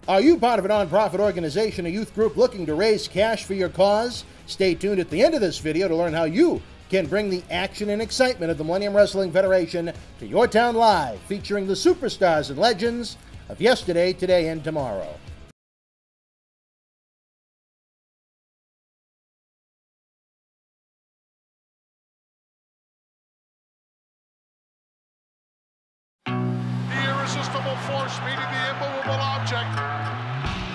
Are you part of a nonprofit organization, a youth group looking to raise cash for your cause? Stay tuned at the end of this video to learn how you can bring the action and excitement of the Millennium Wrestling Federation to your town live, featuring the superstars and legends of yesterday, today, and tomorrow. Irresistible force meeting the immovable object.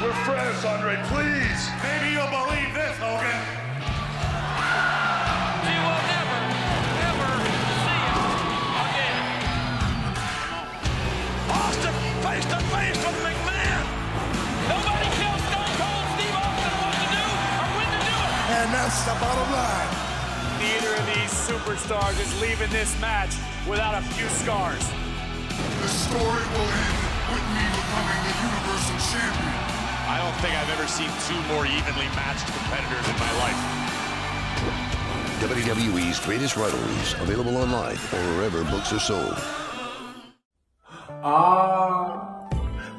We're friends, Andre, please. Maybe you'll believe this, Hogan. You will never, ever see it again. Austin face to face with McMahon. Nobody tells Stone Cold Steve Austin what to do or when to do it. And that's the bottom line. Neither of these superstars is leaving this match without a few scars. The story will end with me becoming the Universal Champion. I don't think I've ever seen two more evenly matched competitors in my life. WWE's Greatest Rivalries, available online or wherever books are sold.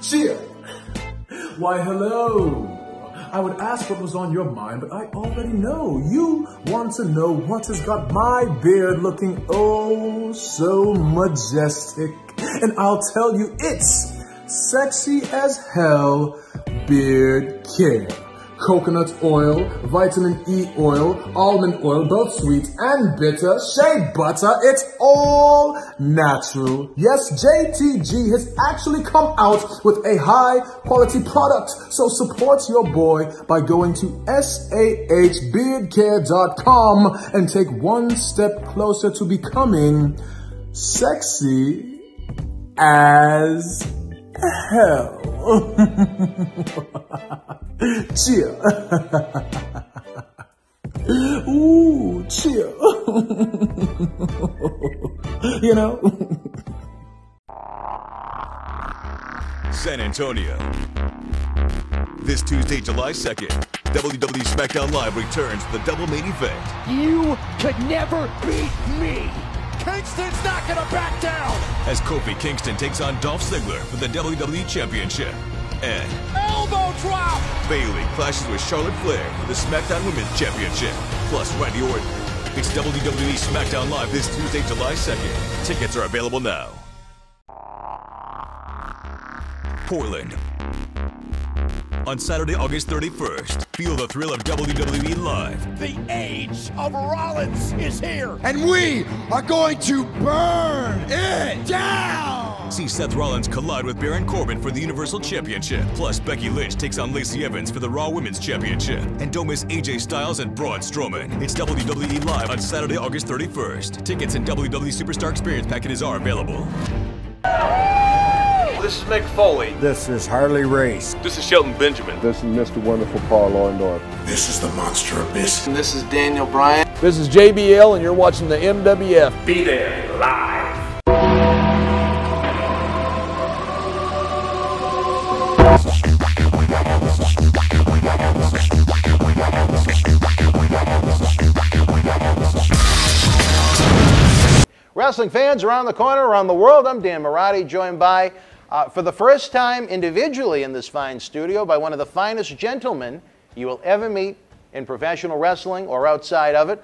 Cheer! Why, hello! I would ask what was on your mind, but I already know. You want to know what has got my beard looking oh so majestic. And I'll tell you, it's sexy as hell beard care. Coconut oil, vitamin E oil, almond oil, both sweet and bitter, shea butter, it's all natural. Yes, JTG has actually come out with a high quality product. So support your boy by going to sahbeardcare.com and take one step closer to becoming sexy as hell. Cheer. Ooh, cheer. You know? San Antonio. This Tuesday, July 2nd, WWE SmackDown Live returns to the double main event. You could never beat me. Kingston's not gonna back down. As Kofi Kingston takes on Dolph Ziggler for the WWE Championship. And elbow drop. Bayley clashes with Charlotte Flair for the SmackDown Women's Championship. Plus Randy Orton. It's WWE SmackDown Live this Tuesday, July 2nd. Tickets are available now. Portland. On Saturday, August 31st, feel the thrill of WWE Live. The age of Rollins is here. And we are going to burn it down. See Seth Rollins collide with Baron Corbin for the Universal Championship. Plus, Becky Lynch takes on Lacey Evans for the Raw Women's Championship. And don't miss AJ Styles and Braun Strowman. It's WWE Live on Saturday, August 31st. Tickets and WWE Superstar Experience packages are available. This is Mick Foley. This is Harley Race. This is Shelton Benjamin. This is Mr. Wonderful Paul Orndorff. This is the Monster Abyss. And this is Daniel Bryan. This is JBL, and you're watching the MWF. Be there live. Wrestling fans around the corner, around the world, I'm Dan Marotti, joined by, for the first time individually in this fine studio, by one of the finest gentlemen you will ever meet in professional wrestling or outside of it.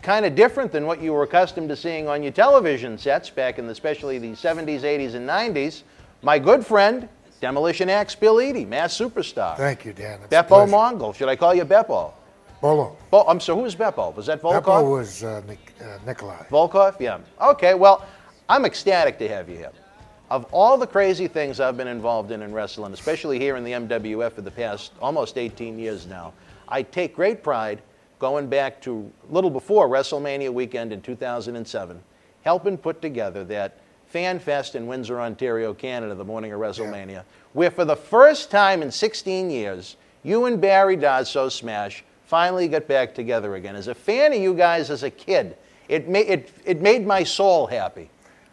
Kind of different than what you were accustomed to seeing on your television sets back in especially the 70s, 80s, and 90s. My good friend, Demolition Axe Bill Eadie, mass superstar. Thank you, Dan. Beppo Mongol. Should I call you Beppo? Bolo. I'm sorry, who was Beppo? Was that Volkov? Beppo was Nikolai. Volkov? Yeah. Okay, well, I'm ecstatic to have you here. Of all the crazy things I've been involved in wrestling, especially here in the MWF for the past almost 18 years now, I take great pride going back to a little before WrestleMania weekend in 2007, helping put together that Fan Fest in Windsor, Ontario, Canada, the morning of WrestleMania, where for the first time in 16 years, you and Barry Darsow Smash finally got back together again. As a fan of you guys as a kid, it made my soul happy.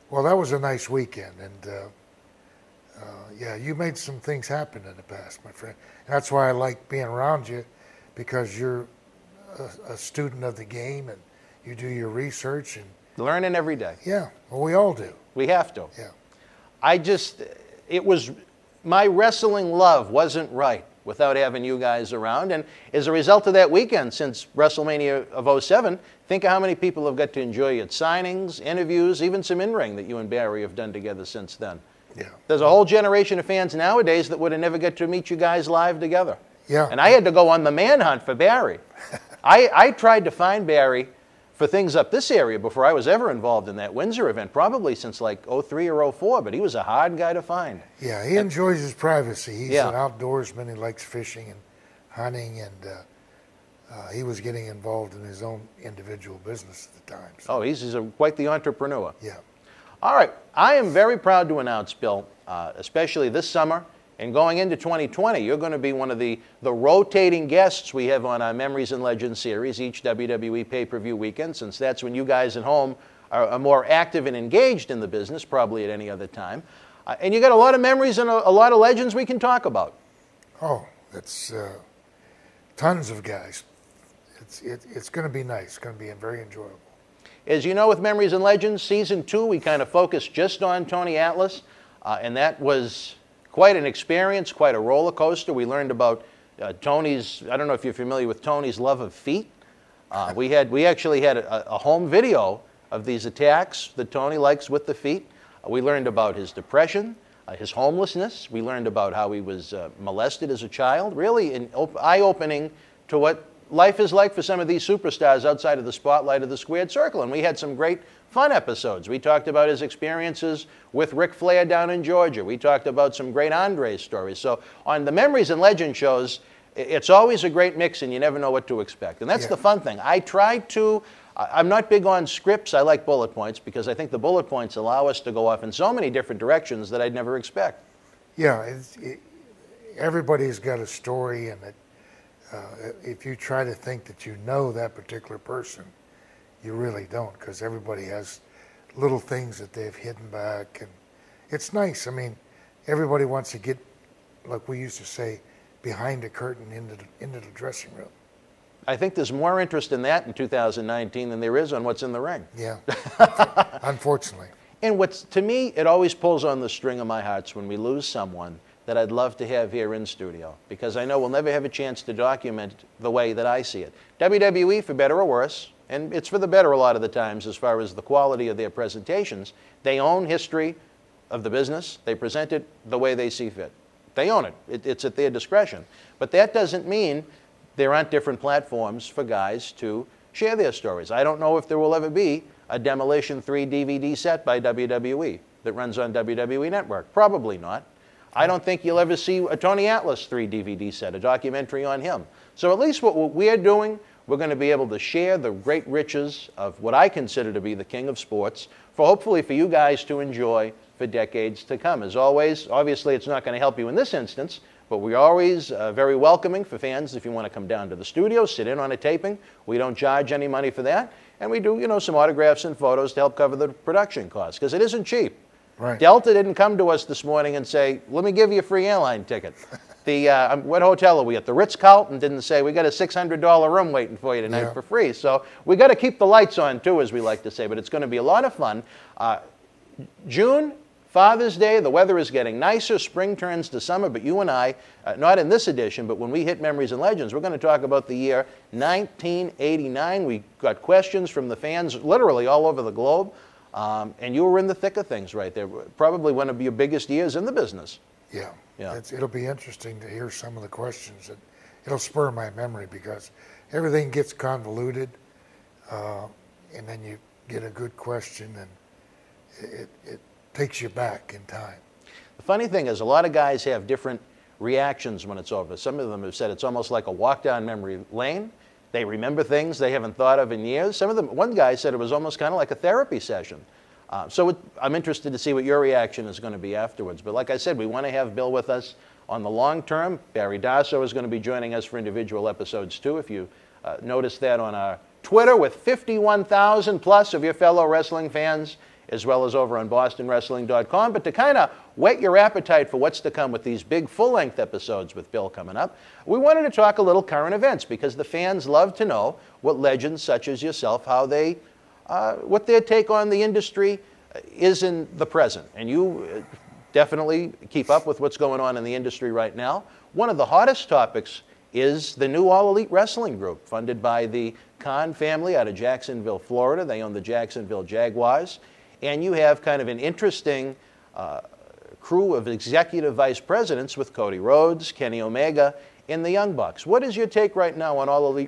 Well, that was a nice weekend, and yeah, you made some things happen in the past, my friend. And that's why I like being around you, because you're a student of the game, and you do your research. And learning every day. Yeah, well, we all do. We have to. Yeah. It was my wrestling love wasn't right without having you guys around. And as a result of that weekend, since WrestleMania of '07, think of how many people have got to enjoy your signings, interviews, even some in-ring that you and Barry have done together since then. Yeah. There's a whole generation of fans nowadays that would have never got to meet you guys live together. Yeah. And I had to go on the manhunt for Barry. I tried to find Barry for things up this area before I was ever involved in that Windsor event, probably since like '03 or '04, but he was a hard guy to find. Yeah, he enjoys his privacy. He's Yeah. an outdoorsman. He likes fishing and hunting, and he was getting involved in his own individual business at the time. So. Oh, he's quite the entrepreneur. Yeah. All right, I am very proud to announce, Bill, especially this summer and going into 2020, you're going to be one of the rotating guests we have on our Memories and Legends series each WWE pay-per-view weekend, since that's when you guys at home are more active and engaged in the business, probably at any other time. And you got a lot of memories and a lot of legends we can talk about. Oh, that's tons of guys. It's going to be nice. It's going to be very enjoyable. As you know, with Memories and Legends, Season 2, we kind of focused just on Tony Atlas, and that was quite an experience, quite a roller coaster. We learned about Tony's, I don't know if you're familiar with Tony's love of feet. We actually had a home video of these attacks that Tony likes with the feet. We learned about his depression, his homelessness. We learned about how he was molested as a child. Really eye-opening to what life is like for some of these superstars outside of the spotlight of the squared circle. And we had some great fun episodes. We talked about his experiences with Ric Flair down in Georgia. We talked about some great Andre stories. So on the Memories and Legend shows, it's always a great mix and you never know what to expect. And that's the fun thing. I'm not big on scripts. I like bullet points because I think the bullet points allow us to go off in so many different directions that I'd never expect. Yeah, everybody's got a story, and if you try to think that you know that particular person, you really don't, because everybody has little things that they've hidden back, and it's nice. I mean, everybody wants to get, like we used to say, behind a curtain into the dressing room. I think there's more interest in that in 2019 than there is on what's in the ring. Yeah, unfortunately. And to me, it always pulls on the string of my hearts when we lose someone that I'd love to have here in studio, because I know we'll never have a chance to document the way that I see it. WWE, for better or worse, and it's for the better a lot of the times as far as the quality of their presentations, they own history of the business. They present it the way they see fit. They own it. It's at their discretion. But that doesn't mean there aren't different platforms for guys to share their stories. I don't know if there will ever be a Demolition 3 DVD set by WWE that runs on WWE Network. Probably not. I don't think you'll ever see a Tony Atlas 3 DVD set, a documentary on him. So at least what we're doing, we're going to be able to share the great riches of what I consider to be the king of sports, hopefully for you guys to enjoy for decades to come. As always, obviously it's not going to help you in this instance, but we're always very welcoming for fans if you want to come down to the studio, sit in on a taping. We don't charge any money for that. And we do, some autographs and photos to help cover the production costs, because it isn't cheap. Right. Delta didn't come to us this morning and say, let me give you a free airline ticket. What hotel are we at? The Ritz-Carlton didn't say, we got a $600 room waiting for you tonight for free. So we got to keep the lights on too, as we like to say, but it's going to be a lot of fun. June, Father's Day, the weather is getting nicer, spring turns to summer, but you and I, not in this edition, but when we hit Memories and Legends, we're going to talk about the year 1989. We got questions from the fans literally all over the globe. And you were in the thick of things right there. Probably one of your biggest years in the business. Yeah. It'll be interesting to hear some of the questions. It'll spur my memory because everything gets convoluted, and then you get a good question, and it takes you back in time. The funny thing is, a lot of guys have different reactions when it's over. Some of them have said it's almost like a walk down memory lane. They remember things they haven't thought of in years. One guy said it was almost kind of like a therapy session. I'm interested to see what your reaction is going to be afterwards. But like I said, we want to have Bill with us on the long term. Barry Darso is going to be joining us for individual episodes too. If you noticed that on our Twitter, with 51,000 plus of your fellow wrestling fans, as well as over on BostonWrestling.com. But to kind of whet your appetite for what's to come with these big full-length episodes with Bill coming up, we wanted to talk a little current events, because the fans love to know what legends such as yourself, what their take on the industry is in the present. And you definitely keep up with what's going on in the industry right now. One of the hottest topics is the new All Elite Wrestling Group, funded by the Khan family out of Jacksonville, Florida. They own the Jacksonville Jaguars. And you have kind of an interesting crew of executive vice presidents with Cody Rhodes, Kenny Omega, and the Young Bucks. What is your take right now on All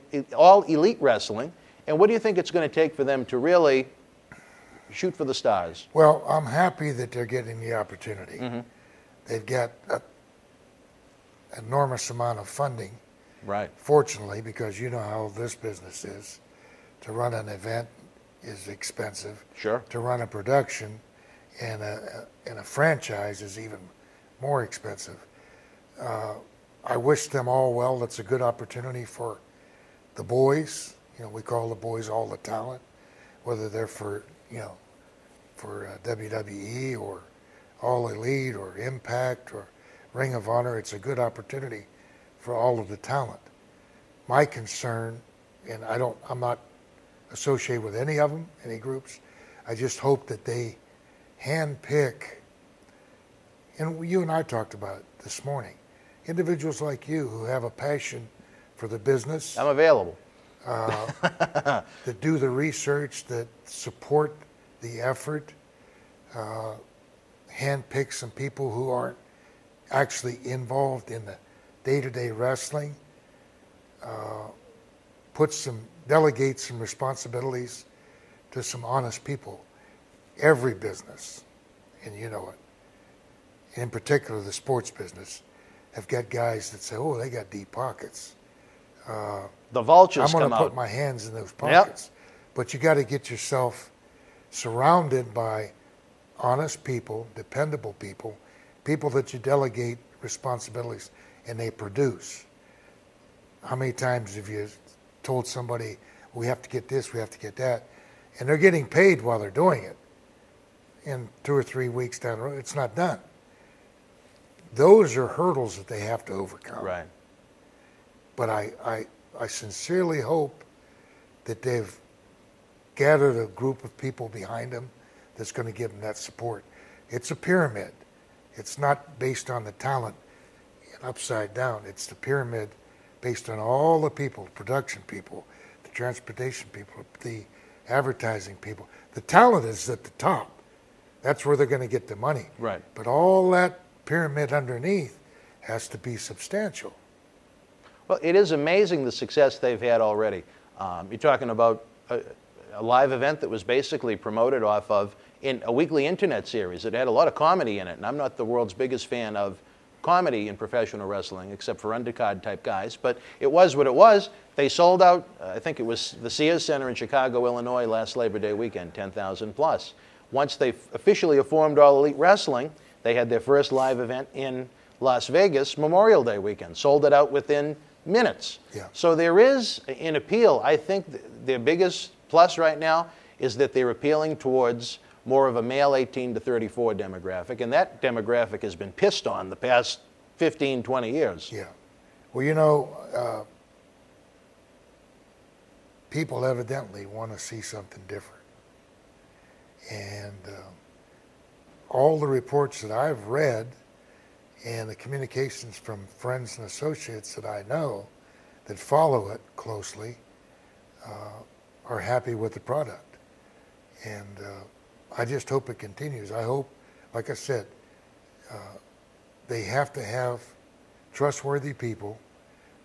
Elite Wrestling, and what do you think it's going to take for them to really shoot for the stars? Well, I'm happy that they're getting the opportunity. Mm-hmm. They've got an enormous amount of funding. Right. Fortunately, because you know how this business is. To run an event is expensive. Sure. To run a production and a franchise is even more expensive. I wish them all well. That's a good opportunity for the boys. You know, we call the boys all the talent, whether they're for WWE or All Elite or Impact or Ring of Honor. It's a good opportunity for all of the talent. My concern, and I'm not associated with any of them, any groups, I just hope that they handpick, and you and I talked about it this morning, individuals like you who have a passion for the business. I'm available. That do the research, that support the effort, handpick some people who aren't actually involved in the day-to-day wrestling, delegate some responsibilities to some honest people. Every business, and you know it, in particular the sports business, have got guys that say, oh, they got deep pockets. The vultures come out. I'm going to put my hands in those pockets. Yep. But you got to get yourself surrounded by honest people, dependable people, people that you delegate responsibilities and they produce. How many times have you told somebody, we have to get this, we have to get that, and they're getting paid while they're doing it. In 2 or 3 weeks down the road, it's not done. Those are hurdles that they have to overcome. Right. But I sincerely hope that they've gathered a group of people behind them that's going to give them that support. It's a pyramid. It's not based on the talent upside down. It's the pyramid based on all the people, production people, the transportation people, the advertising people. The talent is at the top. That's where they're going to get the money. Right. But all that pyramid underneath has to be substantial. Well, it is amazing the success they've had already. You're talking about a live event that was basically promoted off of in a weekly internet series. It had a lot of comedy in it, and I'm not the world's biggest fan of comedy in professional wrestling, except for undercard type guys, but it was what it was. They sold out, I think it was the Sears Center in Chicago, Illinois, last Labor Day weekend, 10,000 plus. Once they officially formed All Elite Wrestling, they had their first live event in Las Vegas, Memorial Day weekend, sold it out within minutes. Yeah. So there is an appeal. I think their biggest plus right now is that they're appealing towards more of a male 18 to 34 demographic, and that demographic has been pissed on the past 15, 20 years. Yeah. Well, you know, people evidently want to see something different. And all the reports that I've read and the communications from friends and associates that I know that follow it closely are happy with the product. And I just hope it continues. I hope, like I said, they have to have trustworthy people,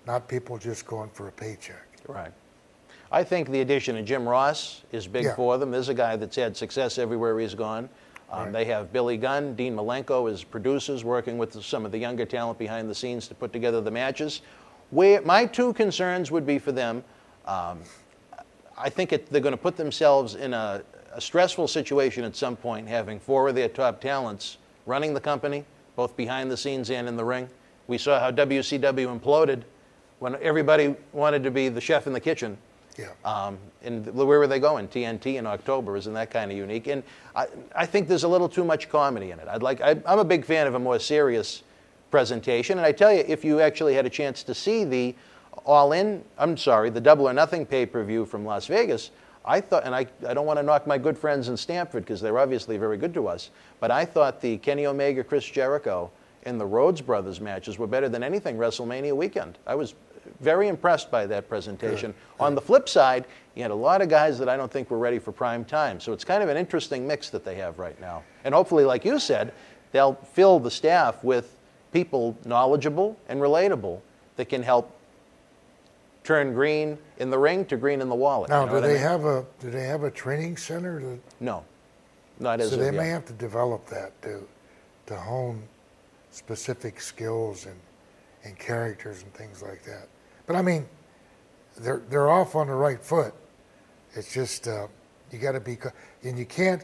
not people just going for a paycheck. Right. I think the addition of Jim Ross is big for them. There's a guy that's had success everywhere he's gone. Right. They have Billy Gunn, Dean Malenko as producers, working with some of the younger talent behind the scenes to put together the matches. My two concerns would be for them, I think they're going to put themselves in a stressful situation at some point, having 4 of their top talents running the company, both behind the scenes and in the ring. We saw how WCW imploded when everybody wanted to be the chef in the kitchen. Yeah. And where were they going? TNT in October. Isn't that kind of unique? And I think there's a little too much comedy in it. I'm a big fan of a more serious presentation. And I tell you, if you actually had a chance to see the the Double or Nothing pay-per-view from Las Vegas, I thought, and I don't want to knock my good friends in Stamford because they're obviously very good to us, but I thought the Kenny Omega, Chris Jericho, and the Rhodes Brothers matches were better than anything WrestleMania weekend. I was very impressed by that presentation. Good. On the flip side, you had a lot of guys that I don't think were ready for prime time. So it's kind of an interesting mix that they have right now. And hopefully, like you said, they'll fill the staff with people knowledgeable and relatable that can help turn green in the ring to green in the wallet. Now, do they have a training center? No, not as of yet. So they may have to develop that to hone specific skills and characters and things like that. But I mean, they're off on the right foot. It's just you got to be, and you can't.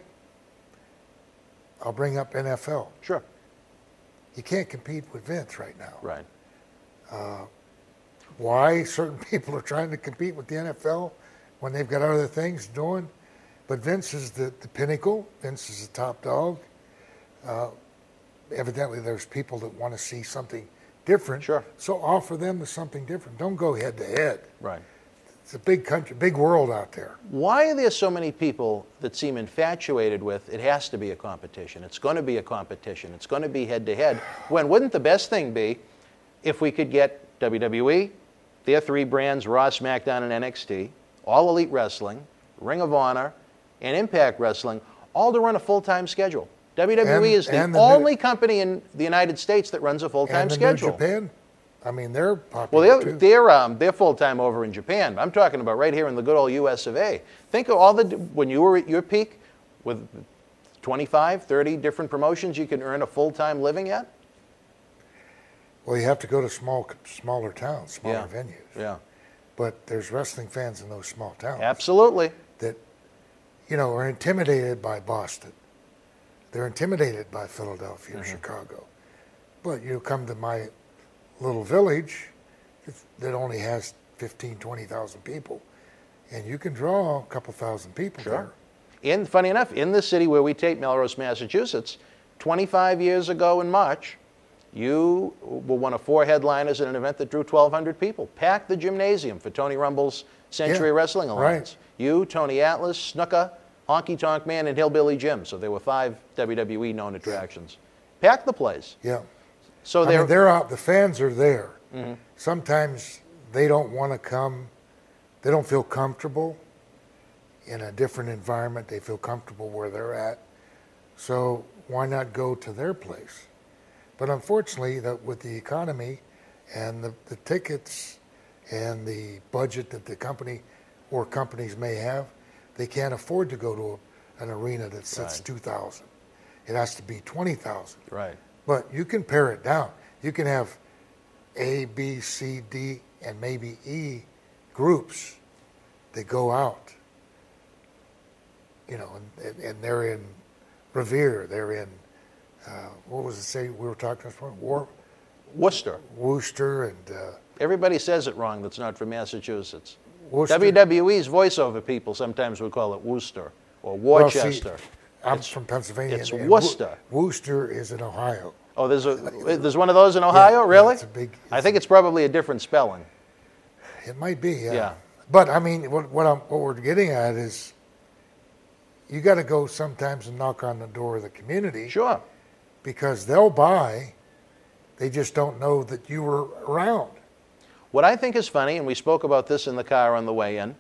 I'll bring up NFL. Sure. You can't compete with Vince right now. Right. Why certain people are trying to compete with the NFL when they've got other things doing, but Vince is the pinnacle. Vince is the top dog. Evidently, there's people that want to see something different. Sure. So offer them something different. Don't go head to head. Right. It's a big country, big world out there. Why are there so many people that seem infatuated with it has to be a competition? It's going to be a competition. It's going to be head to head. When wouldn't the best thing be if we could get WWE, their three brands, Raw, SmackDown, and NXT, All Elite Wrestling, Ring of Honor, and Impact Wrestling, all to run a full-time schedule? WWE is the only company in the United States that runs a full-time schedule. New Japan, I mean, they're popular too. They're full-time over in Japan. I'm talking about right here in the good old U.S. of A. Think of all when you were at your peak with 25, 30 different promotions you can earn a full-time living at. Well, you have to go to smaller towns, smaller venues. Yeah. But there's wrestling fans in those small towns. Absolutely. That, are intimidated by Boston. They're intimidated by Philadelphia or Chicago. But you come to my little village that only has 15, 20,000 people, and you can draw a couple thousand people there. And funny enough, in the city where we tape, Melrose, Massachusetts, 25 years ago in March, you were one of 4 headliners at an event that drew 1,200 people. Packed the gymnasium for Tony Rumble's Century Wrestling Alliance. Right. You, Tony Atlas, Snuka, Honky Tonk Man, and Hillbilly Jim. So there were 5 WWE known attractions. Packed the place. Yeah. So they're out. The fans are there. Mm-hmm. Sometimes they don't want to come. They don't feel comfortable in a different environment. They feel comfortable where they're at. So why not go to their place? But unfortunately, with the economy and the tickets and the budget that the company or companies may have, they can't afford to go to an arena that sits 2,000. It has to be 20,000. Right. But you can pare it down. You can have A, B, C, D, and maybe E groups that go out. And they're in Revere. They're in, what was it say we were talking about? Worcester. Worcester and... everybody says it wrong that's not from Massachusetts. Worcester. WWE's voiceover people sometimes would call it Worcester or Worcester. Well, see, I'm from Pennsylvania. It's Worcester. Worcester is in Ohio. Oh, there's one of those in Ohio, really? Yeah, I think it's probably a different spelling. It might be, yeah. Yeah. But I mean, what we're getting at is, you got to go sometimes and knock on the door of the community. Sure. Because they'll buy, they just don't know that you were around. What I think is funny, and we spoke about this in the car on the way in,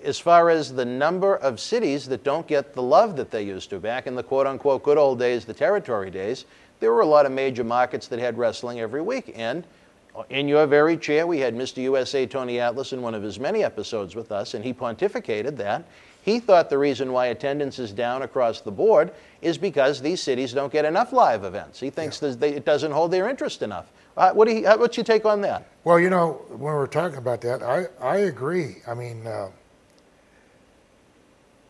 as far as the number of cities that don't get the love that they used to. Back in the quote-unquote good old days, the territory days, there were a lot of major markets that had wrestling every week. And in your very chair, we had Mr. USA Tony Atlas in one of his many episodes with us, and he pontificated that. He thought the reason why attendance is down across the board is because these cities don't get enough live events. He thinks it doesn't hold their interest enough. What's your take on that? Well, when we're talking about that, I agree. I mean,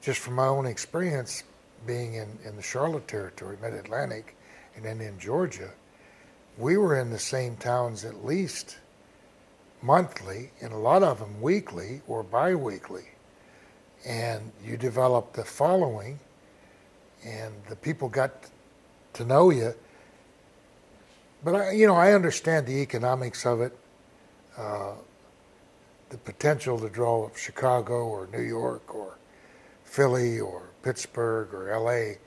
just from my own experience being in the Charlotte territory, Mid-Atlantic, and then in Georgia, we were in the same towns at least monthly, and a lot of them weekly or bi-weekly. And you develop the following, and the people got to know you. But I understand the economics of it. the potential to draw of Chicago or New York or Philly or Pittsburgh or LA,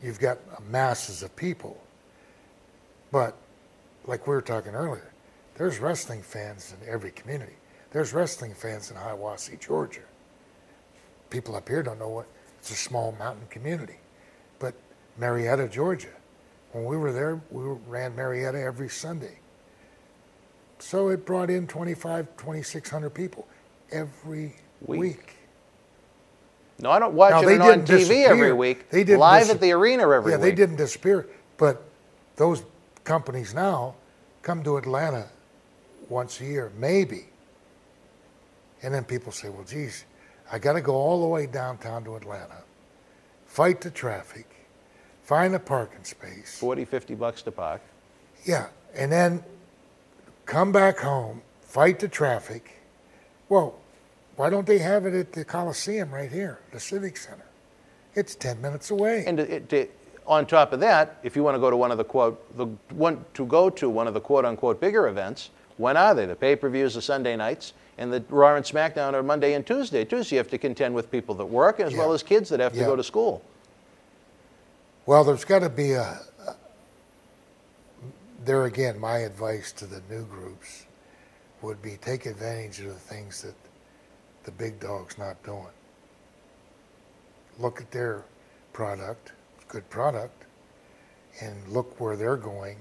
you've got masses of people. But like we were talking earlier, there's wrestling fans in every community. There's wrestling fans in Hiawassee, Georgia. People up here don't know what, it's a small mountain community. But Marietta, Georgia, when we were there, we ran Marietta every Sunday. So it brought in 2,600 people every week. No, I don't watch it on TV every week. They didn't live at the arena every week. Yeah, they didn't disappear. But those companies now come to Atlanta once a year, maybe. And then people say, well, geez, I got to go all the way downtown to Atlanta, fight the traffic, find a parking space. 40, 50 bucks to park. Yeah, and then come back home, fight the traffic. Well, why don't they have it at the Coliseum right here, the Civic Center? It's 10 minutes away. And on top of that, if you want to go to one of the quote-unquote bigger events, when are they? The pay-per-views are Sunday nights, and the Raw and SmackDown are Monday and Tuesday. Tuesday you have to contend with people that work as well as kids that have to go to school. Well, there's got to be there again, my advice to the new groups would be take advantage of the things that the big dog's not doing. Look at their product, it's a good product, and look where they're going.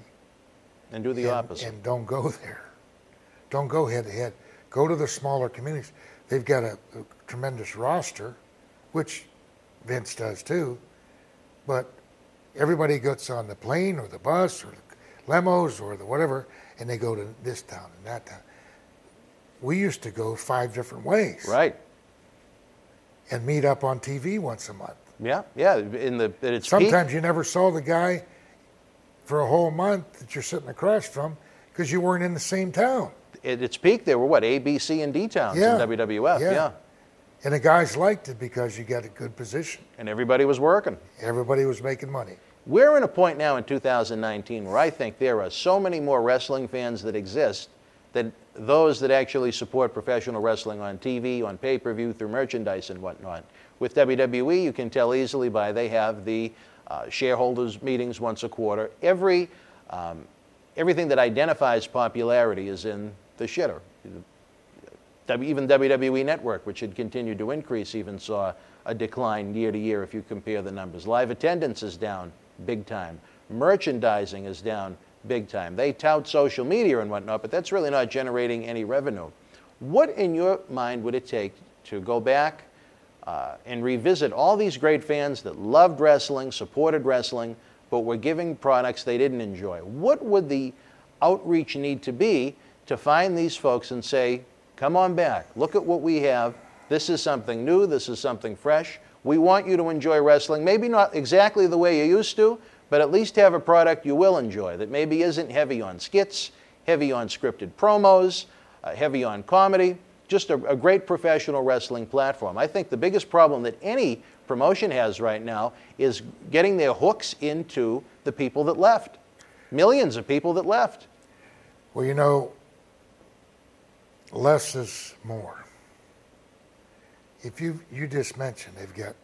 And do the opposite. And don't go there. Don't go head to head. Go to the smaller communities. They've got a tremendous roster, which Vince does too, but everybody gets on the plane or the bus or the lemos or the whatever, and they go to this town and that town. We used to go 5 different ways. Right. And meet up on TV once a month. Yeah, yeah. Sometimes you never saw the guy for a whole month that you're sitting across from because you weren't in the same town. At its peak, there were what, A, B, C, and D towns in WWF. Yeah. And the guys liked it because you got a good position. And everybody was working. Everybody was making money. We're in a point now in 2019 where I think there are so many more wrestling fans that exist than those that actually support professional wrestling on TV, on pay-per-view, through merchandise and whatnot. With WWE, you can tell easily by they have the shareholders meetings once a quarter. Everything that identifies popularity is in the shitter. Even WWE Network, which had continued to increase, even saw a decline year to year if you compare the numbers. Live attendance is down big time. Merchandising is down big time. They tout social media and whatnot, but that's really not generating any revenue. What, in your mind, would it take to go back and revisit all these great fans that loved wrestling, supported wrestling, but were giving products they didn't enjoy? What would the outreach need to be to find these folks and say, come on back, look at what we have. This is something new, this is something fresh. We want you to enjoy wrestling, maybe not exactly the way you used to, but at least have a product you will enjoy that maybe isn't heavy on skits, heavy on scripted promos, heavy on comedy, just a great professional wrestling platform. I think the biggest problem that any promotion has right now is getting their hooks into the people that left. Millions of people that left. Well, you know, less is more. If you just mentioned they've got,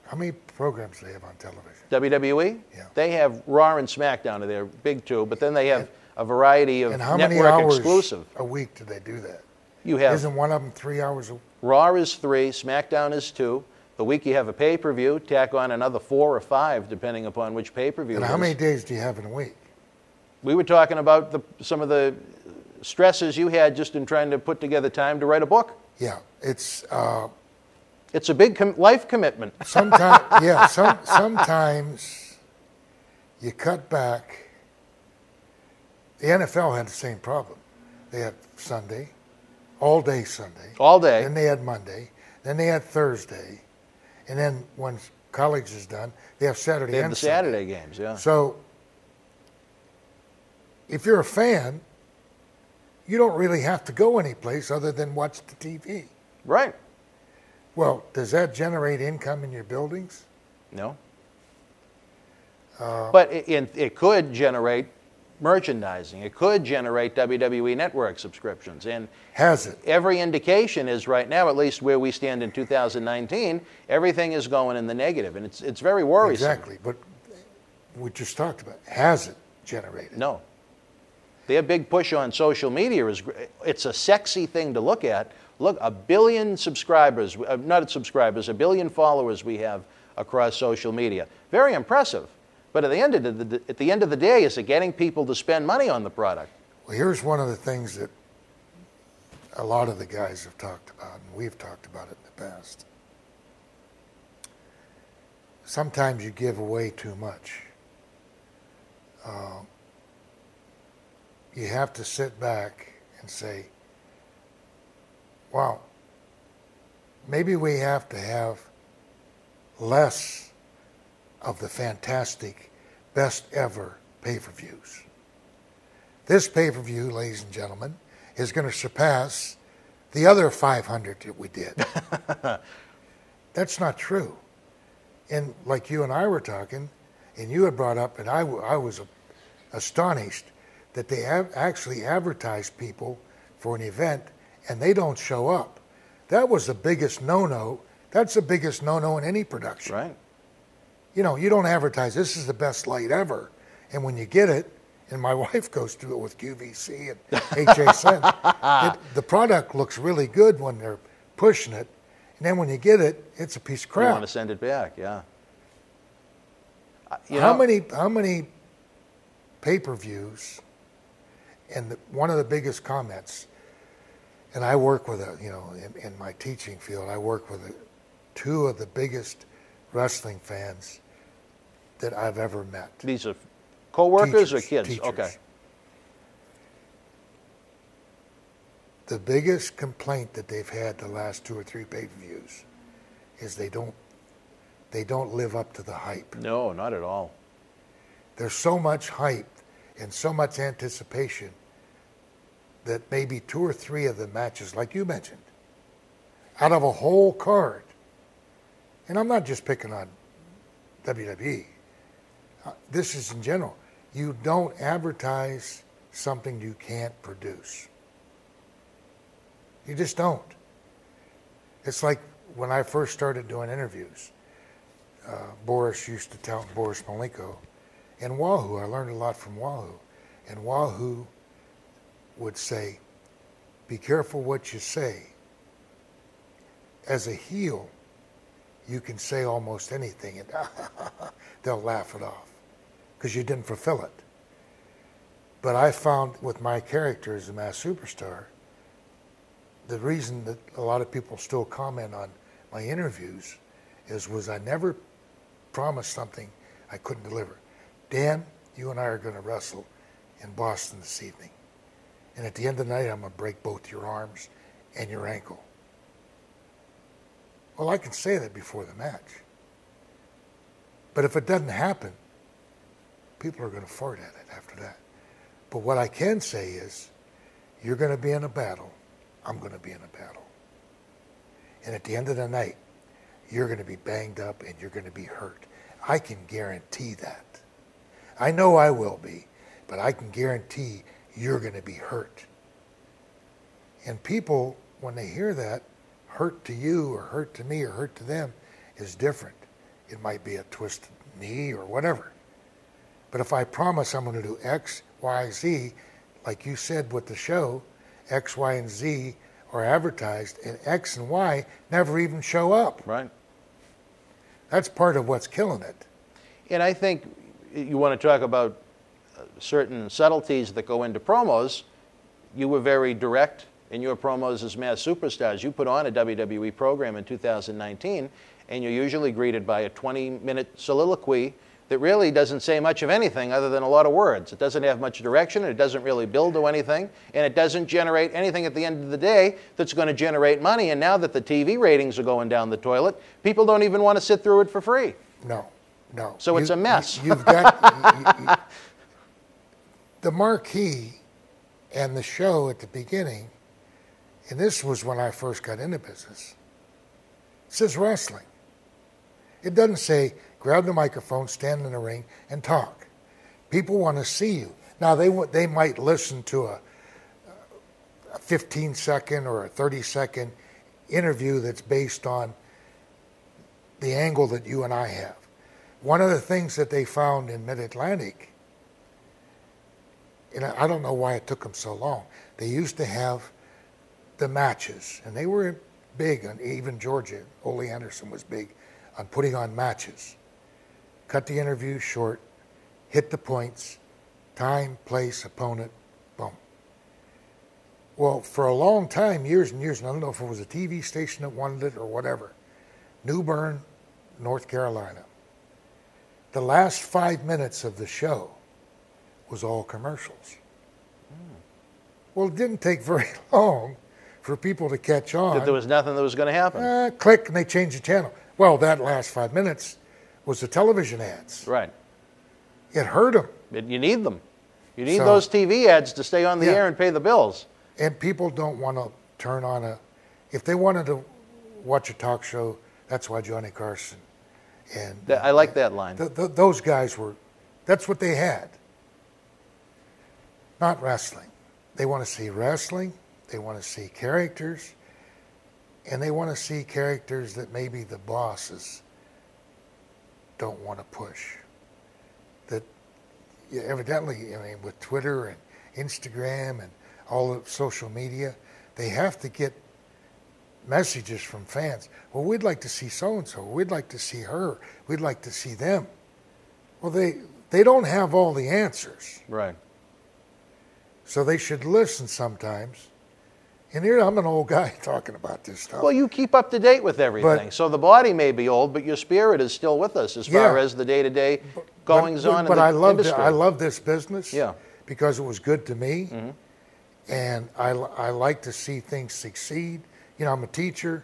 how many programs do they have on television? WWE? Yeah. They have Raw and SmackDown are their big two, but then they have a variety of and how many network hours exclusive. A week do they do that? You have, isn't one of them 3 hours a week? Raw is 3, SmackDown is 2. The week you have a pay-per-view, tack on another 4 or 5, depending upon which pay-per-view. And how many days do you have in a week? We were talking about some of the stresses you had just in trying to put together time to write a book. Yeah, it's a big life commitment. Sometimes, yeah, sometimes you cut back. The NFL had the same problem. They had Sunday, all day Sunday. All day. Then they had Monday. Then they had Thursday. And then when college is done, they have Saturday They have and the Sunday. Saturday games, yeah. So if you're a fan, you don't really have to go anyplace other than watch the TV. Right. Well, does that generate income in your buildings? No. But it could generate merchandising. It could generate WWE Network subscriptions. And has it? Every indication is right now, at least where we stand in 2019, everything is going in the negative, and it's very worrisome. Exactly, but we just talked about, has it generated? No. Their big push on social media it's a sexy thing to look at. Look, 1 billion subscribers, not subscribers, 1 billion followers we have across social media. Very impressive. But at the end of the day, is it getting people to spend money on the product? Well, here's one of the things that a lot of the guys have talked about, and we've talked about it in the past. Sometimes you give away too much. You have to sit back and say, wow, maybe we have to have less of the fantastic, best ever pay-per-views. This pay-per-view, ladies and gentlemen, is going to surpass the other 500 that we did. That's not true. And like you and I were talking, and you had brought up, and I was astonished that they have actually advertised people for an event and they don't show up. That was the biggest no-no. That's the biggest no-no in any production. Right. You know, you don't advertise, this is the best light ever. And when you get it, and my wife goes through it with QVC and HSN, the product looks really good when they're pushing it. And then when you get it, it's a piece of crap. You want to send it back, yeah. How many pay-per-views, and one of the biggest comments, and I work with in my teaching field, I work with two of the biggest wrestling fans that I've ever met. These are co-workers or kids? Teachers. Okay. The biggest complaint that they've had the last 2 or 3 pay-per-views is they don't live up to the hype. No, not at all. There's so much hype and so much anticipation that maybe 2 or 3 of the matches, like you mentioned, out of a whole card, and I'm not just picking on WWE, this is in general, you don't advertise something you can't produce. You just don't. It's like when I first started doing interviews, Boris used to tell, Boris Malenko, and Wahoo, I learned a lot from Wahoo, and Wahoo would say, be careful what you say. As a heel, you can say almost anything and they'll laugh it off because you didn't fulfill it. But I found with my character as a Masked Superstar, the reason that a lot of people still comment on my interviews was I never promised something I couldn't deliver. Dan, you and I are going to wrestle in Boston this evening. And at the end of the night, I'm going to break both your arms and your ankle. Well, I can say that before the match. But if it doesn't happen, people are going to fart at it after that. But what I can say is, you're going to be in a battle. I'm going to be in a battle. And at the end of the night, you're going to be banged up and you're going to be hurt. I can guarantee that. I know I will be, but I can guarantee you're going to be hurt. And people, when they hear that, hurt to you or hurt to me or hurt to them is different. It might be a twisted knee or whatever. But if I promise I'm going to do X, Y, Z, like you said with the show, X, Y, and Z are advertised, and X and Y never even show up. Right. That's part of what's killing it. And I think you want to talk about certain subtleties that go into promos. You were very direct in your promos as Masked Superstars. You put on a WWE program in 2019, and you're usually greeted by a 20-minute soliloquy that really doesn't say much of anything other than a lot of words. It doesn't have much direction, it doesn't really build to anything, and it doesn't generate anything at the end of the day that's going to generate money. And now that the TV ratings are going down the toilet, people don't even want to sit through it for free. No, no. So it's a mess. You've got the marquee and the show at the beginning, and this was when I first got into business, it says wrestling. It doesn't say grab the microphone, stand in the ring, and talk. People want to see you. Now, they might listen to a 15-second or a 30-second interview that's based on the angle that you and I have. One of the things that they found in Mid-Atlantic, and I don't know why it took them so long, they used to have the matches, and they were big, and even Georgia, Ole Anderson was big on putting on matches. Cut the interview short, hit the points, time, place, opponent, boom. Well, for a long time, years and years, and I don't know if it was a TV station that wanted it or whatever, New Bern, North Carolina. The last 5 minutes of the show was all commercials. Well, it didn't take very long for people to catch on. That there was nothing that was going to happen. Click, and they changed the channel. Well, that last 5 minutes was the television ads. Right. It hurt them. You need them. You need those TV ads to stay on the air and pay the bills. And people don't want to turn on if they wanted to watch a talk show, that's why Johnny Carson and I like that line. Those guys that's what they had. Not wrestling. They want to see wrestling, they want to see characters, and they want to see characters that maybe the bosses don't want to push. That evidently, I mean, with Twitter and Instagram and all of social media, they have to get messages from fans. Well, we'd like to see so-and-so. We'd like to see her. We'd like to see them. Well, they don't have all the answers. Right. So they should listen sometimes. And here I'm an old guy talking about this stuff. Well, you keep up to date with everything. So the body may be old, but your spirit is still with us as far as the day-to-day goings-on in the industry. I love this business because it was good to me. Mm-hmm. And I like to see things succeed. You know, I'm a teacher.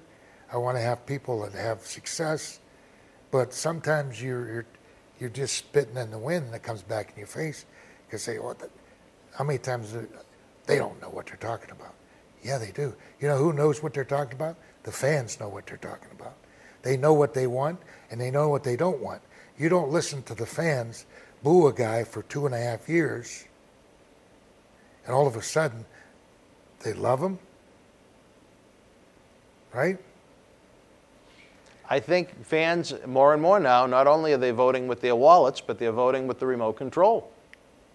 I want to have people that have success. But sometimes you're just spitting in the wind and it comes back in your face. Because how many times they don't know what they're talking about? Yeah, they do. You know who knows what they're talking about? The fans know what they're talking about. They know what they want and they know what they don't want. You don't listen to the fans boo a guy for 2.5 years and all of a sudden they love him, right? I think fans more and more now, not only are they voting with their wallets, but they're voting with the remote control.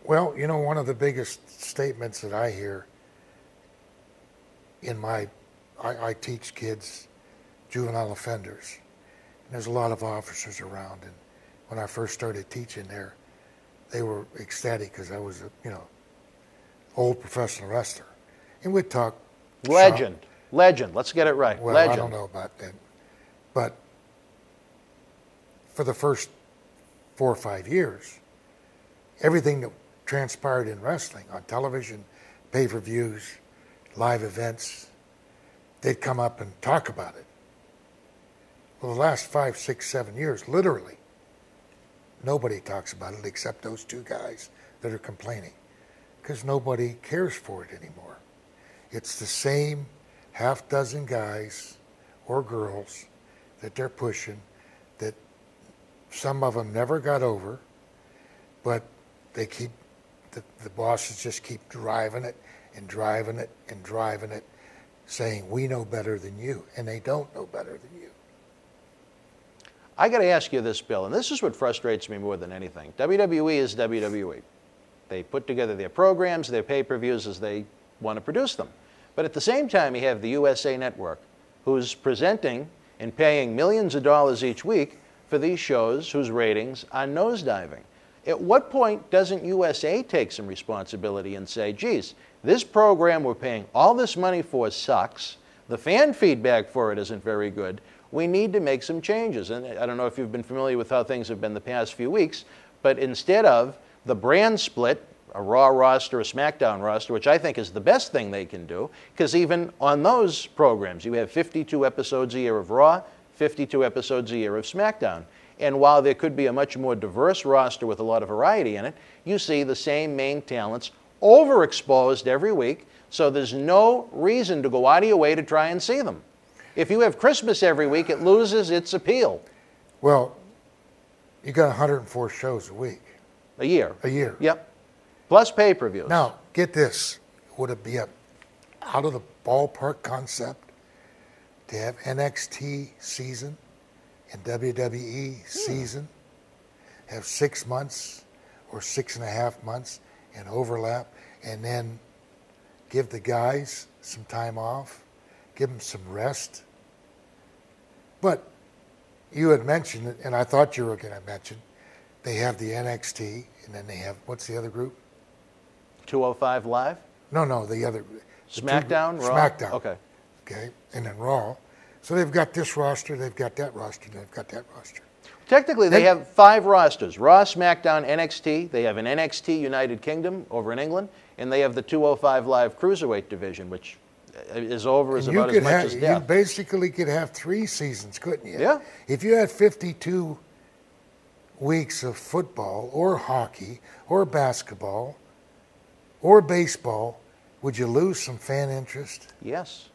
Well, you know, one of the biggest statements that I hear I teach kids, juvenile offenders, and there's a lot of officers around, and when I first started teaching there, they were ecstatic because I was a, old professional wrestler. And we'd talk. Legend. Let's get it right. Well, Legend. I don't know about that. But for the first 4 or 5 years, everything that transpired in wrestling on television, pay-per-views, live events, they'd come up and talk about it. Well, the last 5, 6, 7 years, literally, nobody talks about it except those 2 guys that are complaining because nobody cares for it anymore. It's the same half dozen guys or girls that they're pushing that some of them never got over, but they keep, the bosses just keep driving it and driving it and driving it, saying, we know better than you, and they don't know better than you. I got to ask you this, Bill, and this is what frustrates me more than anything. WWE is WWE. They put together their programs, their pay-per-views as they want to produce them. But at the same time, you have the USA Network, who's presenting and paying millions of dollars each week for these shows whose ratings are nosediving. At what point doesn't USA take some responsibility and say, geez, this program we're paying all this money for sucks, the fan feedback for it isn't very good, we need to make some changes. And I don't know if you've been familiar with how things have been the past few weeks, but instead of the brand split, a Raw roster, a SmackDown roster, which I think is the best thing they can do, because even on those programs, you have 52 episodes a year of Raw, 52 episodes a year of SmackDown. And while there could be a much more diverse roster with a lot of variety in it, you see the same main talents overexposed every week, so there's no reason to go out of your way to try and see them. If you have Christmas every week, it loses its appeal. Well, you got 104 shows a week. A year. A year. Yep. Plus pay-per-views. Now, get this. Would it be a out of the ballpark concept to have NXT season and WWE season, have 6 months or 6.5 months and overlap, and then give the guys some time off, give them some rest? But you had mentioned it, and I thought you were going to mention, they have the NXT, and then they have, what's the other group? 205 Live? No, the other. SmackDown? Raw? SmackDown. Okay. Okay, and then Raw. So they've got this roster, they've got that roster, they've got that roster. Technically, they have 5 rosters. Raw, SmackDown, NXT. They have an NXT United Kingdom over in England, and they have the 205 Live Cruiserweight division, which is over as about as much as death. You basically could have 3 seasons, couldn't you? Yeah. If you had 52 weeks of football or hockey or basketball or baseball, would you lose some fan interest? Yes.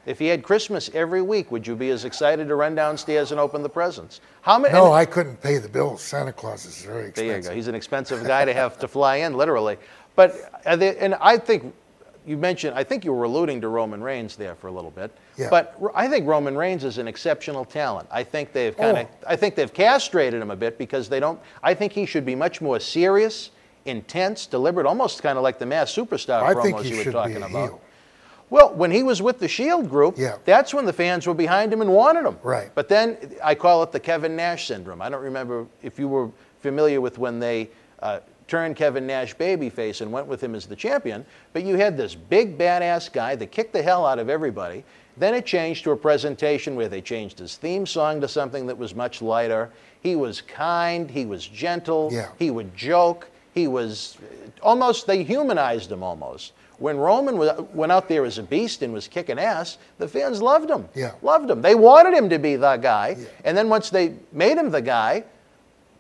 If you had Christmas every week, would you be as excited to run downstairs and open the presents? How many? No, I couldn't pay the bills. Santa Claus is very expensive. There you go. He's an expensive guy to have to fly in, literally. But and I think you mentioned, I think you were alluding to Roman Reigns there for a little bit. Yeah. But I think Roman Reigns is an exceptional talent. I think they've I think they've castrated him a bit because they don't. I think he should be much more serious, intense, deliberate, almost kind of like the Masked Superstar promos you were talking about. Heel. Well, when he was with the Shield group, that's when the fans were behind him and wanted him. Right. But then I call it the Kevin Nash syndrome. I don't remember if you were familiar with when they turned Kevin Nash babyface and went with him as the champion, but you had this big badass guy that kicked the hell out of everybody. Then it changed to a presentation where they changed his theme song to something that was much lighter. He was kind, he was gentle, he would joke, he was almost, they humanized him almost. When Roman went out there as a beast and was kicking ass, the fans loved him. Loved him. They wanted him to be the guy. And then once they made him the guy,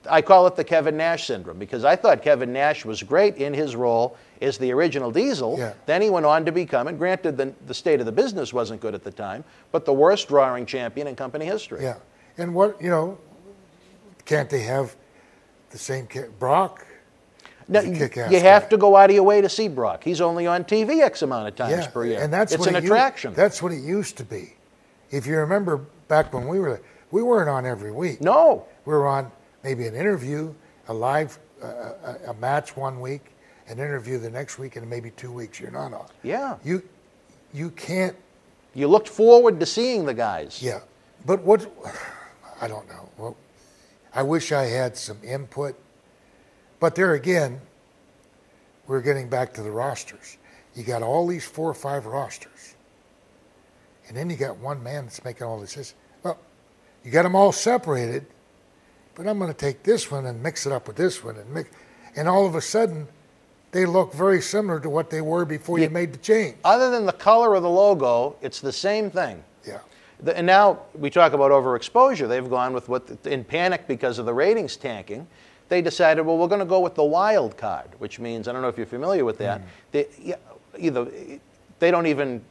I call it the Kevin Nash syndrome, because I thought Kevin Nash was great in his role as the original Diesel. Then he went on to become, and granted the state of the business wasn't good at the time, but the worst drawing champion in company history. Yeah. And what, can't they have the same Brock? No, you have to go out of your way to see Brock. He's only on TV X amount of times per year. And that's it's an attraction. That's what it used to be. If you remember back when we weren't on every week. No. We were on maybe an interview, a live, a match one week, an interview the next week, and maybe 2 weeks you're not on. Yeah. You can't. You looked forward to seeing the guys. Yeah. But I don't know. Well, I wish I had some input. But there again, we're getting back to the rosters. You got all these 4 or 5 rosters. And then you got one man that's making all this. Well, you got them all separated, but I'm going to take this one and mix it up with this one. And all of a sudden, they look very similar to what they were before you made the change. Other than the color of the logo, it's the same thing. Yeah. And now we talk about overexposure. They've gone with in panic because of the ratings tanking. They decided, well, we're going to go with the wild card, which means, I don't know if you're familiar with that, they don't even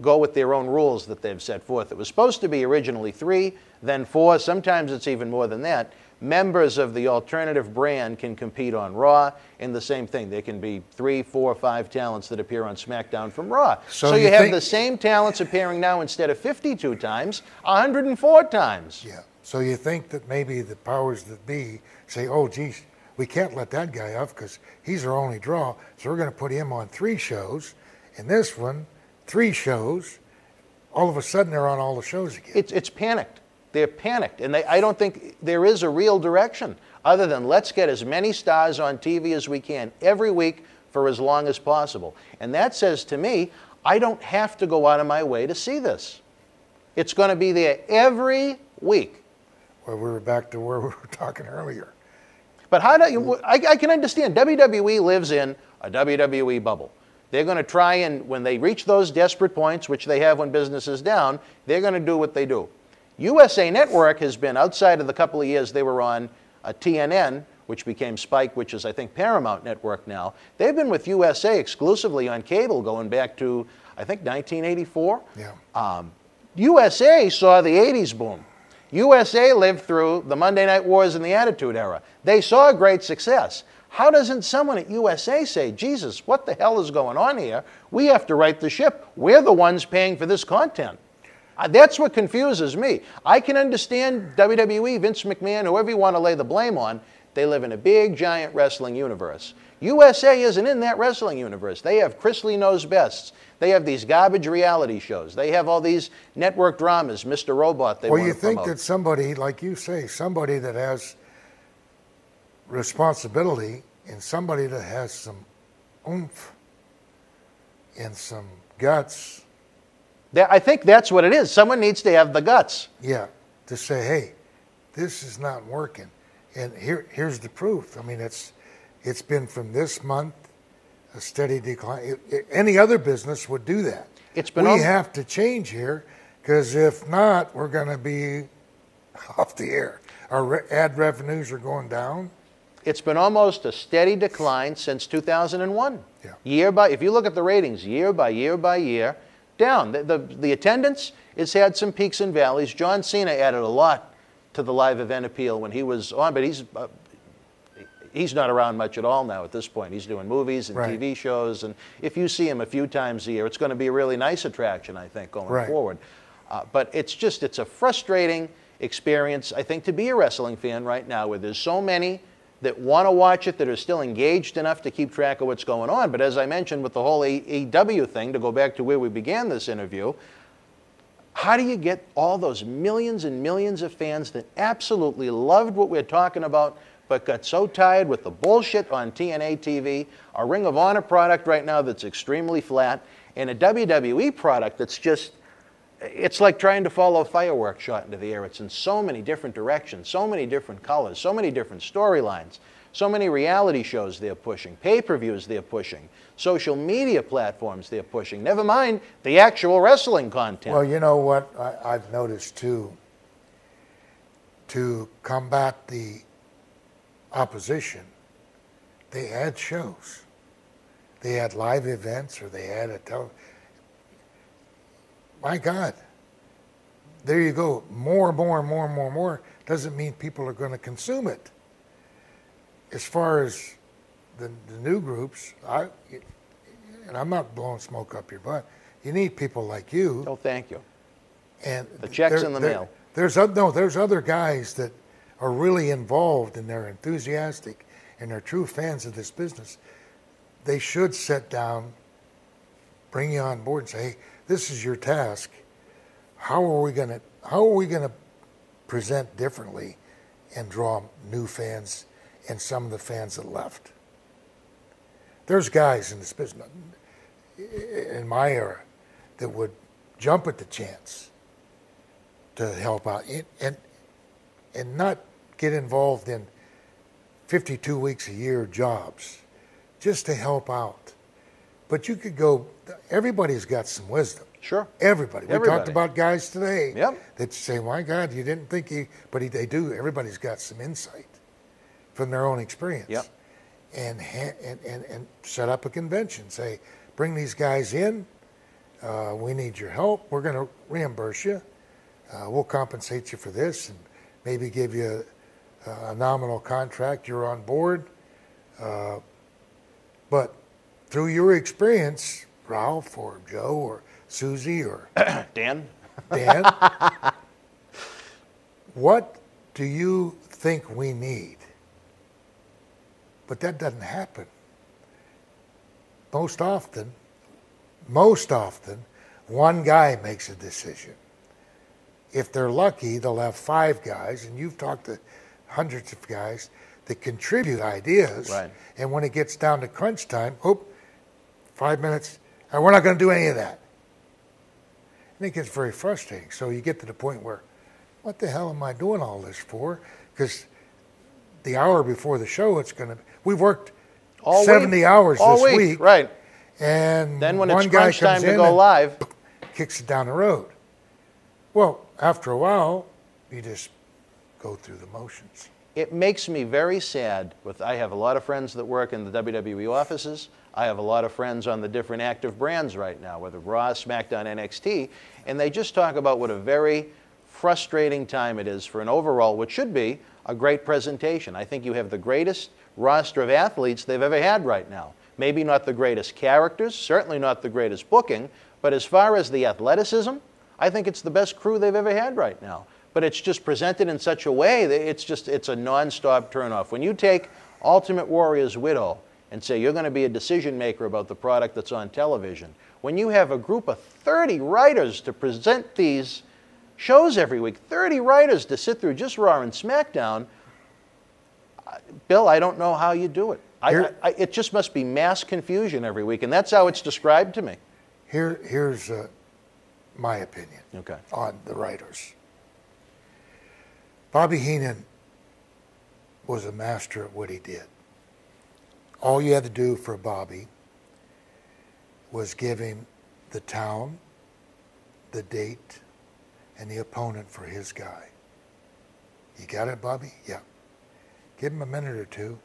go with their own rules that they've set forth. It was supposed to be originally 3, then 4, sometimes it's even more than that. Members of the alternative brand can compete on Raw, and the same thing. There can be 3, 4, 5 talents that appear on SmackDown from Raw. So you have the same talents appearing now instead of 52 times, 104 times. Yeah. So you think that maybe the powers that be say, oh, geez, we can't let that guy off because he's our only draw, so we're going to put him on 3 shows, and this one, 3 shows. All of a sudden, they're on all the shows again. It's panicked. They're panicked, and I don't think there is a real direction other than let's get as many stars on TV as we can every week for as long as possible. And that says to me, I don't have to go out of my way to see this. It's going to be there every week. Well, we were back to where we were talking earlier. But how do you, I can understand. WWE lives in a WWE bubble. They're going to try and, when they reach those desperate points, which they have when business is down, they're going to do what they do. USA Network has been, outside of the couple of years they were on TNN, which became Spike, which is, I think, Paramount Network now. They've been with USA exclusively on cable going back to, I think, 1984. Yeah. USA saw the 80s boom. USA lived through the Monday Night Wars and the Attitude Era. They saw great success. How doesn't someone at USA say, Jesus, what the hell is going on here? We have to right the ship. We're the ones paying for this content. That's what confuses me. I can understand WWE, Vince McMahon, whoever you want to lay the blame on. They live in a big, giant wrestling universe. USA isn't in that wrestling universe. They have Chris Lee Knows Bests. They have these garbage reality shows. They have all these network dramas, Mr. Robot, they want to promote. Well, you think that somebody, like you say, somebody that has responsibility and somebody that has some oomph and some guts. I think that's what it is. Someone needs to have the guts. Yeah, to say, hey, this is not working. And here's the proof. I mean, it's been from this month a steady decline. Any other business would do that. We have to change here, because if not, we're going to be off the air. Our ad revenues are going down. It's been almost a steady decline since 2001. Yeah. If you look at the ratings, year by year by year, down. The attendance has had some peaks and valleys. John Cena added a lot to the live event appeal when he was on, but he's not around much at all now at this point. He's doing movies and TV shows, and if you see him a few times a year, it's going to be a really nice attraction, I think, going forward. But it's a frustrating experience, I think, to be a wrestling fan right now, where there's so many that want to watch it, that are still engaged enough to keep track of what's going on. But as I mentioned with the whole AEW thing, to go back to where we began this interview, how do you get all those millions and millions of fans that absolutely loved what we're talking about, but got so tired with the bullshit on TNA TV, a Ring of Honor product right now that's extremely flat, and a WWE product that's just, it's like trying to follow a fireworks shot into the air. It's in so many different directions, so many different colors, so many different storylines, so many reality shows they're pushing, pay-per-views they're pushing, social media platforms they're pushing, never mind the actual wrestling content. Well, you know what I've noticed too, to combat the opposition, they had shows. They had live events, or they had a my God, there you go. More doesn't mean people are going to consume it. As far as the new groups, and I'm not blowing smoke up your butt, you need people like you. Oh, thank you. And the check's in the mail. There's other guys that are really involved, and they're enthusiastic, and they're true fans of this business. They should sit down, bring you on board, and say, hey, this is your task. How are we going to present differently and draw new fans and some of the fans that left? There's guys in this business, in my era, that would jump at the chance to help out and not get involved in 52 weeks a year jobs, just to help out. But you could go, everybody's got some wisdom. Sure. Everybody. We talked about guys today that say, my God, you didn't think but they do. Everybody's got some insight from their own experience. Yep. And set up a convention. Say, bring these guys in. We need your help. We're going to reimburse you. We'll compensate you for this and maybe give you a nominal contract. You're on board. But through your experience, Ralph or Joe or Susie or Dan, what do you think we need? But that doesn't happen. Most often, one guy makes a decision. If they're lucky, they'll have 5 guys, and you've talked to hundreds of guys that contribute ideas. Right. And when it gets down to crunch time, 5 minutes, we're not going to do any of that. And it gets very frustrating. So you get to the point where, what the hell am I doing all this for? Because the hour before the show, we've worked all 70 hours this week. Right. And then when one it's guy crunch time comes to in go live, kicks it down the road. Well, after a while, you just go through the motions. It makes me very sad. I have a lot of friends that work in the WWE offices. I have a lot of friends on the different active brands right now, whether Raw, SmackDown, NXT, and they just talk about what a very frustrating time it is for an overall, what should be a great presentation. I think you have the greatest roster of athletes they've ever had right now. Maybe not the greatest characters, certainly not the greatest booking, but as far as the athleticism, I think it's the best crew they've ever had right now. But it's just presented in such a way that it's a non-stop turnoff. When you take Ultimate Warrior's widow and say you're going to be a decision maker about the product that's on television, when you have a group of 30 writers to present these shows every week, 30 writers to sit through just Raw and SmackDown, Bill, I don't know how you do it. It just must be mass confusion every week, and that's how it's described to me. Here's my opinion on the writers. Bobby Heenan was a master at what he did. All you had to do for Bobby was give him the town, the date, and the opponent for his guy. You got it, Bobby? Yeah. Give him a minute or two,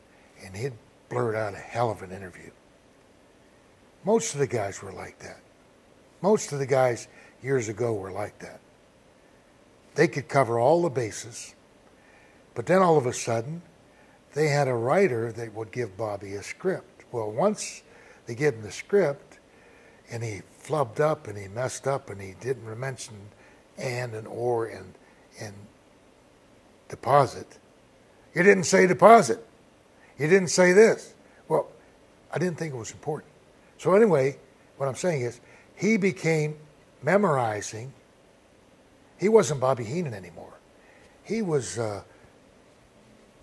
and he'd blurt out a hell of an interview. Most of the guys were like that. Most of the guys years ago were like that. They could cover all the bases, but then all of a sudden, they had a writer that would give Bobby a script. Well, once they gave him the script, and he flubbed up, and he messed up, and he didn't mention and or and deposit. You didn't say deposit. You didn't say this. Well, I didn't think it was important. So anyway, what I'm saying is, he became memorizing. He wasn't Bobby Heenan anymore. He was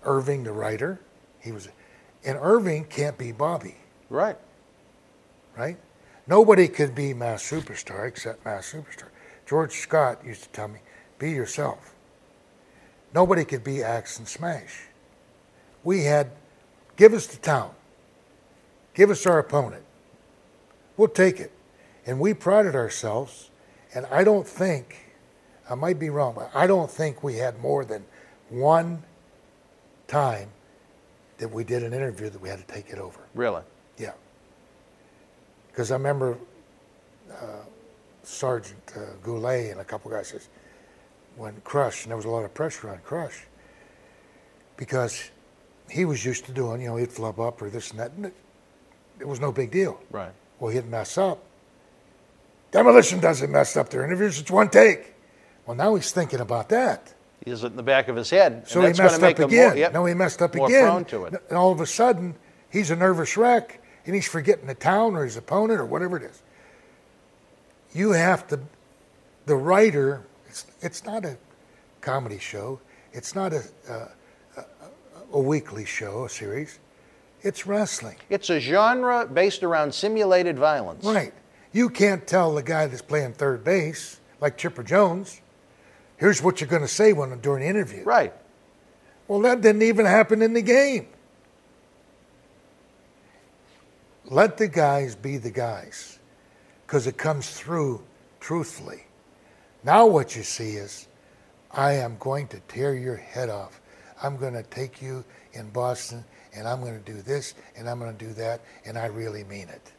Irving, the writer. And Irving can't be Bobby. Right. Right? Nobody could be Mass Superstar except Mass Superstar. George Scott used to tell me, be yourself. Nobody could be Axe and Smash. We had, give us the town. Give us our opponent. We'll take it. And we prided ourselves, and I don't think, I might be wrong, but I don't think we had more than one time that we did an interview that we had to take it over. Really? Yeah. Because I remember Sergeant Goulet and a couple guys says, when Crush, and there was a lot of pressure on Crush, because he was used to doing, he'd flub up or this and that, and it was no big deal. Right. Well, he'd mess up. Demolition doesn't mess up their interviews, it's one take. Well, now he's thinking about that. He has it in the back of his head. So he messed up again. No, he messed up more again. Prone to it. And all of a sudden, he's a nervous wreck, and he's forgetting the town or his opponent or whatever it is. You have to, the writer, it's not a comedy show. It's not a weekly show, a series. It's wrestling. It's a genre based around simulated violence. Right. You can't tell the guy that's playing third base, like Chipper Jones, here's what you're going to say during the interview. Right. Well, that didn't even happen in the game. Let the guys be the guys, because it comes through truthfully. Now what you see is, I am going to tear your head off. I'm going to take you in Boston, and I'm going to do this, and I'm going to do that, and I really mean it.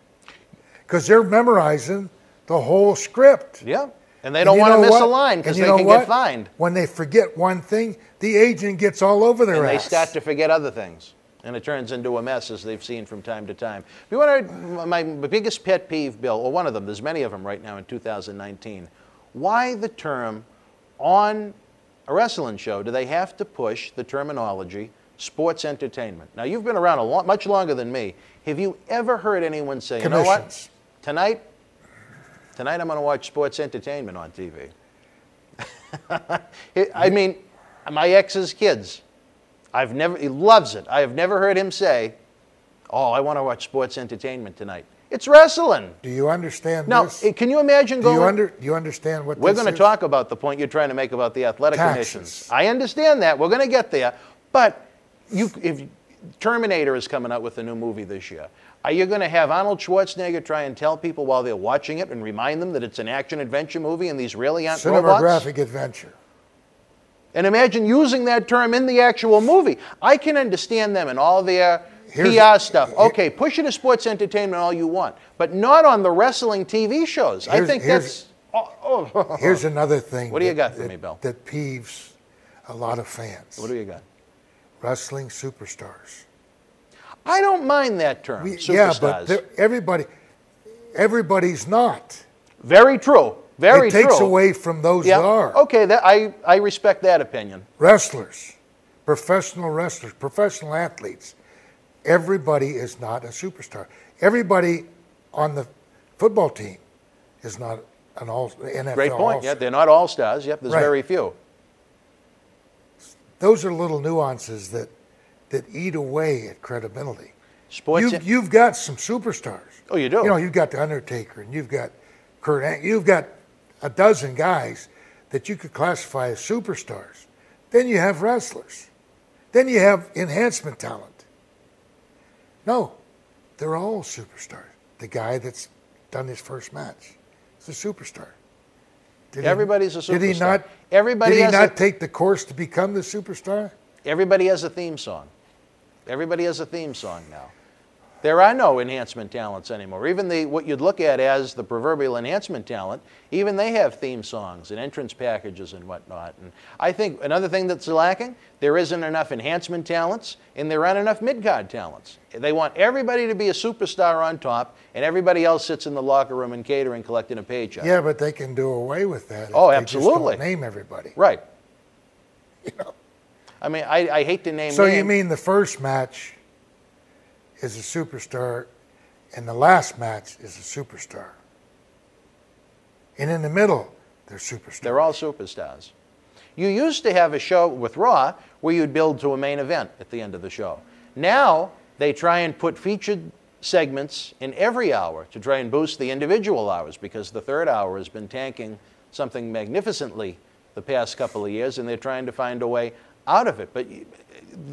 Because they're memorizing the whole script. Yeah, and they don't want to miss a line because they can get fined. When they forget one thing, the agent gets all over their ass. And they start to forget other things. And it turns into a mess, as they've seen from time to time. If you want to, my biggest pet peeve, Bill, or one of them, there's many of them right now in 2019, why the term on a wrestling show do they have to push the terminology sports entertainment? Now, you've been around much longer than me. Have you ever heard anyone say, you know what, tonight I'm going to watch sports entertainment on TV? I mean, my ex's kids, he loves it. I have never heard him say, oh, I want to watch sports entertainment tonight. It's wrestling. Do you understand this? Now, can you imagine going... Do you understand what We're going to talk about the point you're trying to make about the athletic commissions. I understand that. We're going to get there. But if Terminator is coming out with a new movie this year, are you going to have Arnold Schwarzenegger try and tell people while they're watching it and remind them that it's an action-adventure movie and these really aren't robots? Cinematographic adventure. And imagine using that term in the actual movie. I can understand them and all their PR stuff. Okay, push it as sports entertainment all you want, but not on the wrestling TV shows. I think that's... Here's another thing. What do you got for me, Bill? That peeves a lot of fans. What do you got? Wrestling superstars. I don't mind that term, superstars. Yeah, but everybody's not. Very true. Very true. It takes away from those that are. Okay, I respect that opinion. Wrestlers, professional athletes. Everybody is not a superstar. Everybody on the football team is not an NFL Great point. all-star. Yeah, they're not all stars. Yep, there's very few. Those are little nuances that eat away at credibility. Sports. You've got some superstars. Oh, you do. You know, you've got the Undertaker, and you've got Kurt Angle. You've got a dozen guys that you could classify as superstars. Then you have wrestlers. Then you have enhancement talent. No, they're all superstars. The guy that's done his first match is a superstar. Everybody's a superstar. Did he not? Everybody did he not take the course to become the superstar? Everybody has a theme song. Everybody has a theme song now. There are no enhancement talents anymore. Even what you'd look at as the proverbial enhancement talent, even they have theme songs and entrance packages and whatnot. And I think another thing that's lacking, there isn't enough enhancement talents and there aren't enough mid-card talents. They want everybody to be a superstar on top and everybody else sits in the locker room and catering collecting a paycheck. Yeah, but they can do away with that. Oh, if absolutely. They just don't name everybody. Right. You know? I mean, I hate to name So names. you mean the first match is a superstar and the last match is a superstar. And in the middle, they're superstars. They're all superstars. You used to have a show with Raw where you'd build to a main event at the end of the show. Now they try and put featured segments in every hour to try and boost the individual hours because the third hour has been tanking something magnificently the past couple of years and they're trying to find a way out of it. But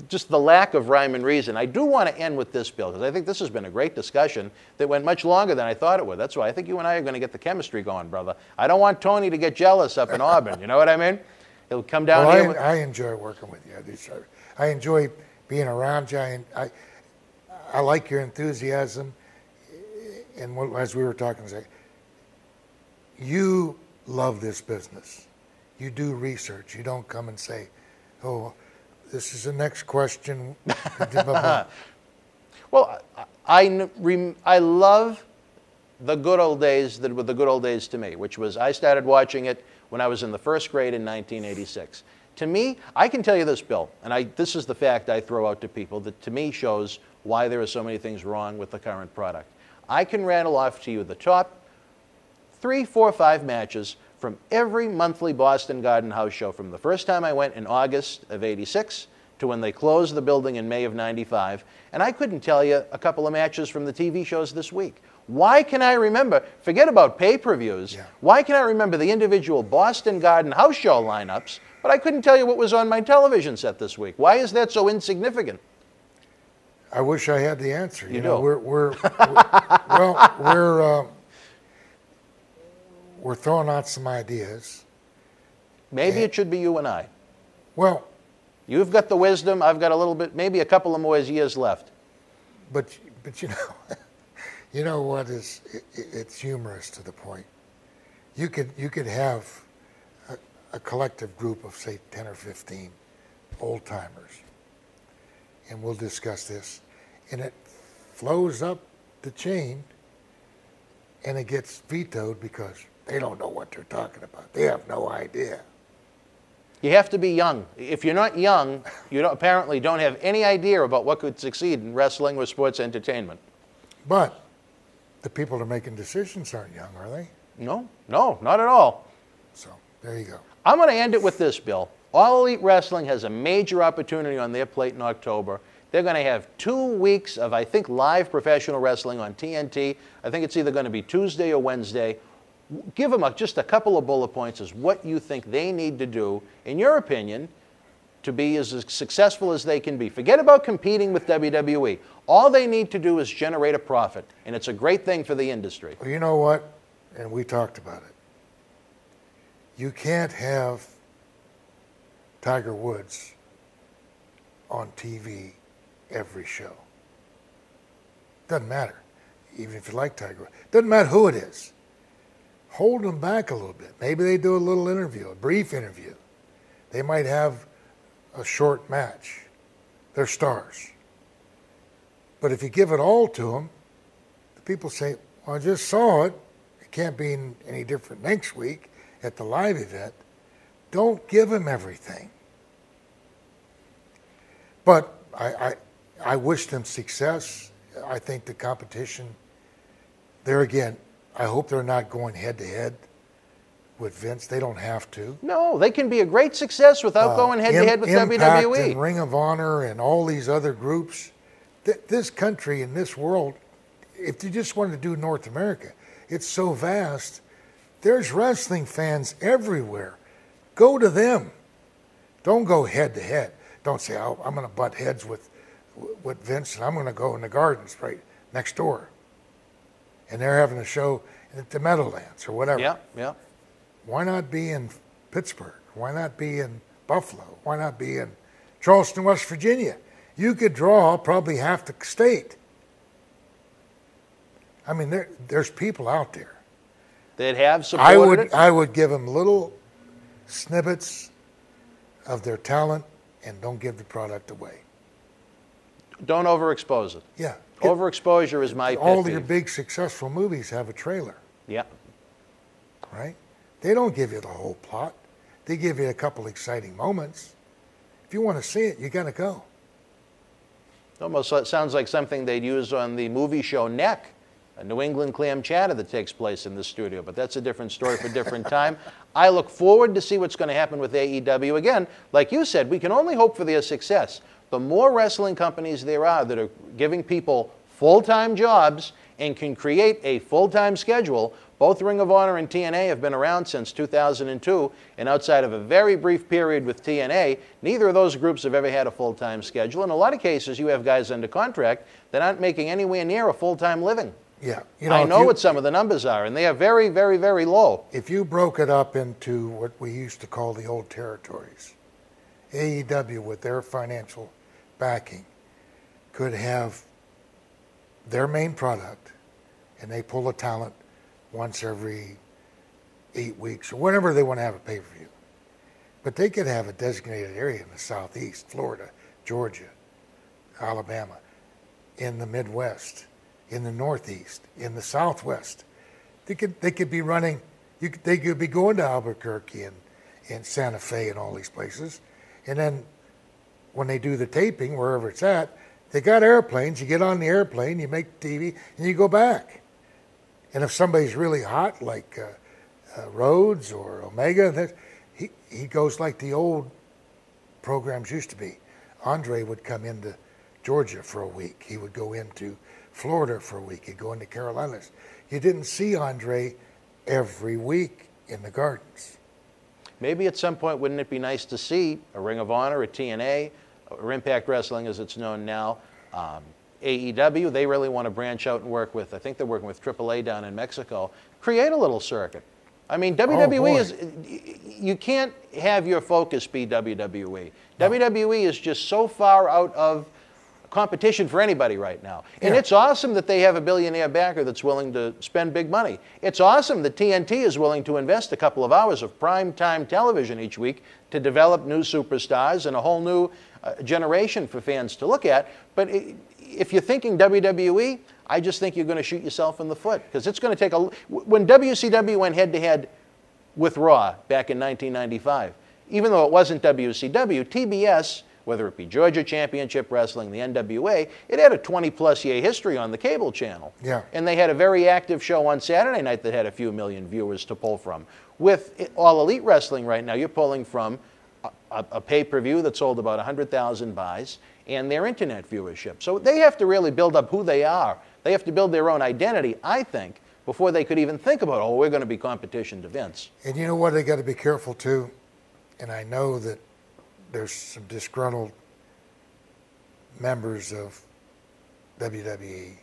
just the lack of rhyme and reason. I do want to end with this, Bill, because I think this has been a great discussion that went much longer than I thought it would. That's why I think you and I are going to get the chemistry going, brother. I don't want Tony to get jealous up in Auburn. You know what I mean? He'll come down here. I enjoy working with you. I enjoy being around you. I like your enthusiasm. And as we were talking, you love this business. You do research. You don't come and say, oh, this is the next question. Well, I love the good old days that were the good old days to me, which was I started watching it when I was in the first grade in 1986. To me, I can tell you this, Bill, and this is the fact I throw out to people that to me shows why there are so many things wrong with the current product. I can rattle off to you the top 3, 4, 5 matches from every monthly Boston Garden House show, from the first time I went in August of '86 to when they closed the building in May of '95, and I couldn't tell you a couple of matches from the TV shows this week. Why can I remember, forget about pay-per-views, why can I remember the individual Boston Garden House show lineups, but I couldn't tell you what was on my television set this week? Why is that so insignificant? I wish I had the answer. You know, we're throwing out some ideas. Maybe it should be you and I. Well, you've got the wisdom. I've got a little bit, maybe a couple of more years left. But you know, you know what is? It's humorous to the point. You could have a collective group of say 10 or 15 old timers, and we'll discuss this, and it flows up the chain, and it gets vetoed because they don't know what they're talking about. They have no idea. You have to be young. If you're not young, you apparently don't have any idea about what could succeed in wrestling or sports entertainment. But the people that are making decisions aren't young, are they? No, not at all. So there you go. I'm going to end it with this, Bill. All Elite Wrestling has a major opportunity on their plate in October. They're going to have 2 weeks of, I think, live professional wrestling on TNT. I think it's either going to be Tuesday or Wednesday. Give them just a couple of bullet points as what you think they need to do, in your opinion, to be as successful as they can be. Forget about competing with WWE. All they need to do is generate a profit, and it's a great thing for the industry. Well, you know what? And we talked about it. You can't have Tiger Woods on TV every show. Doesn't matter. Even if you like Tiger Woods. Doesn't matter who it is. hold them back a little bit. Maybe they do a little interview, a brief interview. They might have a short match. They're stars. But if you give it all to them, the people say, well, I just saw it. It can't be any different next week at the live event. Don't give them everything. But I wish them success. I think the competition, there again, I hope they're not going head-to-head with Vince. They don't have to. No, they can be a great success without going head-to-head with Impact WWE. And Ring of Honor and all these other groups. This country and this world, if you just want to do North America, it's so vast. There's wrestling fans everywhere. Go to them. Don't go head-to-head. Don't say, oh, I'm going to butt heads with Vince and I'm going to go in the Gardens right next door. And they're having a show at the Meadowlands or whatever. Yeah, yeah. Why not be in Pittsburgh? Why not be in Buffalo? Why not be in Charleston, West Virginia? You could draw probably half the state. I mean, there's people out there. That have supported it? I would give them little snippets of their talent and don't give the product away. Don't overexpose it. Yeah. Overexposure is my pet All peeve. your big successful movies have a trailer. Yeah. Right? They don't give you the whole plot. They give you a couple exciting moments. If you want to see it, you got to go. Almost sounds like something they'd use on the movie show Neck, a New England clam chowder that takes place in the studio, but that's a different story for a different time. I look forward to see what's going to happen with AEW. Again, like you said, we can only hope for their success. The more wrestling companies there are that are giving people full-time jobs and can create a full-time schedule, both Ring of Honor and TNA have been around since 2002, and outside of a very brief period with TNA, neither of those groups have ever had a full-time schedule. In a lot of cases, you have guys under contract that aren't making anywhere near a full-time living. Yeah. I know what some of the numbers are, and they are very, very, very low. If you broke it up into what we used to call the old territories, AEW with their financial backing could have their main product, and they pull a talent once every 8 weeks or whenever they want to have a pay-per-view. But they could have a designated area in the Southeast, Florida, Georgia, Alabama, in the Midwest, in the Northeast, in the Southwest. They could be running, they could be going to Albuquerque and Santa Fe and all these places. And then when they do the taping, wherever it's at, they got airplanes. You get on the airplane, you make TV, and you go back. And if somebody's really hot, like Rhodes or Omega, he goes like the old programs used to be. Andre would come into Georgia for a week. He would go into Florida for a week. He'd go into Carolinas. You didn't see Andre every week in the Gardens. Maybe at some point, wouldn't it be nice to see a Ring of Honor, a TNA, or Impact Wrestling as it's known now, AEW, they really want to branch out and work with, I think they're working with AAA down in Mexico, create a little circuit. I mean, WWE is, you can't have your focus be WWE. No. WWE is just so far out of competition for anybody right now. And it's awesome that they have a billionaire backer that's willing to spend big money. It's awesome that TNT is willing to invest a couple of hours of prime time television each week to develop new superstars and a whole new generation for fans to look at. But if you're thinking WWE, I just think you're going to shoot yourself in the foot, because it's going to take when WCW went head-to-head with Raw back in 1995, even though it wasn't WCW, TBS, whether it be Georgia Championship Wrestling, the NWA, it had a 20-plus year history on the cable channel. Yeah. And they had a very active show on Saturday night that had a few million viewers to pull from. With All Elite Wrestling right now, you're pulling from a pay-per-view that sold about 100,000 buys and their internet viewership. So they have to really build up who they are. They have to build their own identity, I think, before they could even think about, oh, we're going to be competition to Vince. And you know what? They got to be careful, too. And I know that there's some disgruntled members of WWE.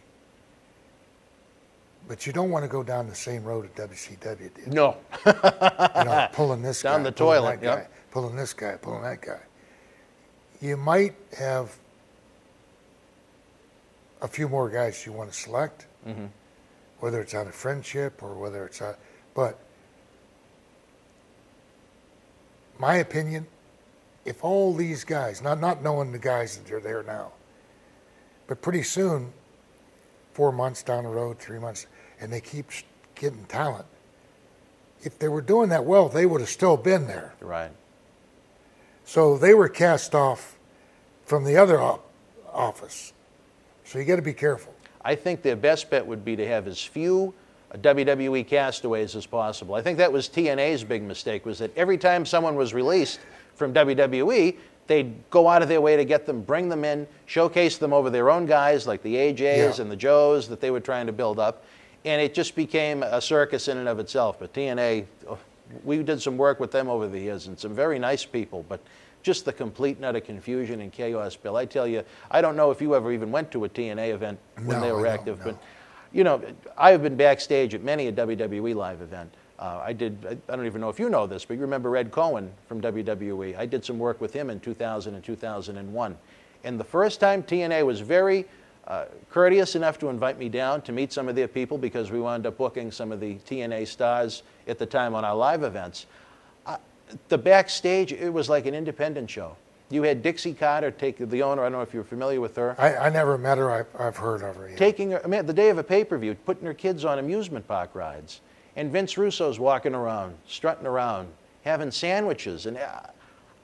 But you don't want to go down the same road that WCW did. No. You know, pulling this down guy, the toilet, that guy, pulling this guy, pulling that guy. You might have a few more guys you want to select, whether it's out of friendship or whether it's out. But my opinion, if all these guys, not knowing the guys that are there now, but pretty soon, 4 months down the road, 3 months, and they keep getting talent, if they were doing that well, they would have still been there. Right. So they were cast off from the other office. So you got to be careful. I think their best bet would be to have as few WWE castaways as possible. I think that was TNA's big mistake, was that every time someone was released from WWE, they'd go out of their way to get them, bring them in, showcase them over their own guys like the AJs and the Joes that they were trying to build up. And it just became a circus in and of itself. But TNA, we did some work with them over the years, and some very nice people, but just the complete and utter confusion and chaos, Bill. I tell you, I don't know if you ever even went to a TNA event when they were active, but you know, I've been backstage at many a WWE live event. I don't even know if you know this, but you remember Ed Cohen from WWE. I did some work with him in 2000 and 2001. And the first time TNA was very courteous enough to invite me down to meet some of their people, because we wound up booking some of the TNA stars at the time on our live events. The backstage, it was like an independent show. You had Dixie Carter, the owner, I don't know if you're familiar with her. I never met her, I've heard of her. Yeah. Taking her, I mean, the day of a pay-per-view, putting her kids on amusement park rides. And Vince Russo's walking around, strutting around, having sandwiches. And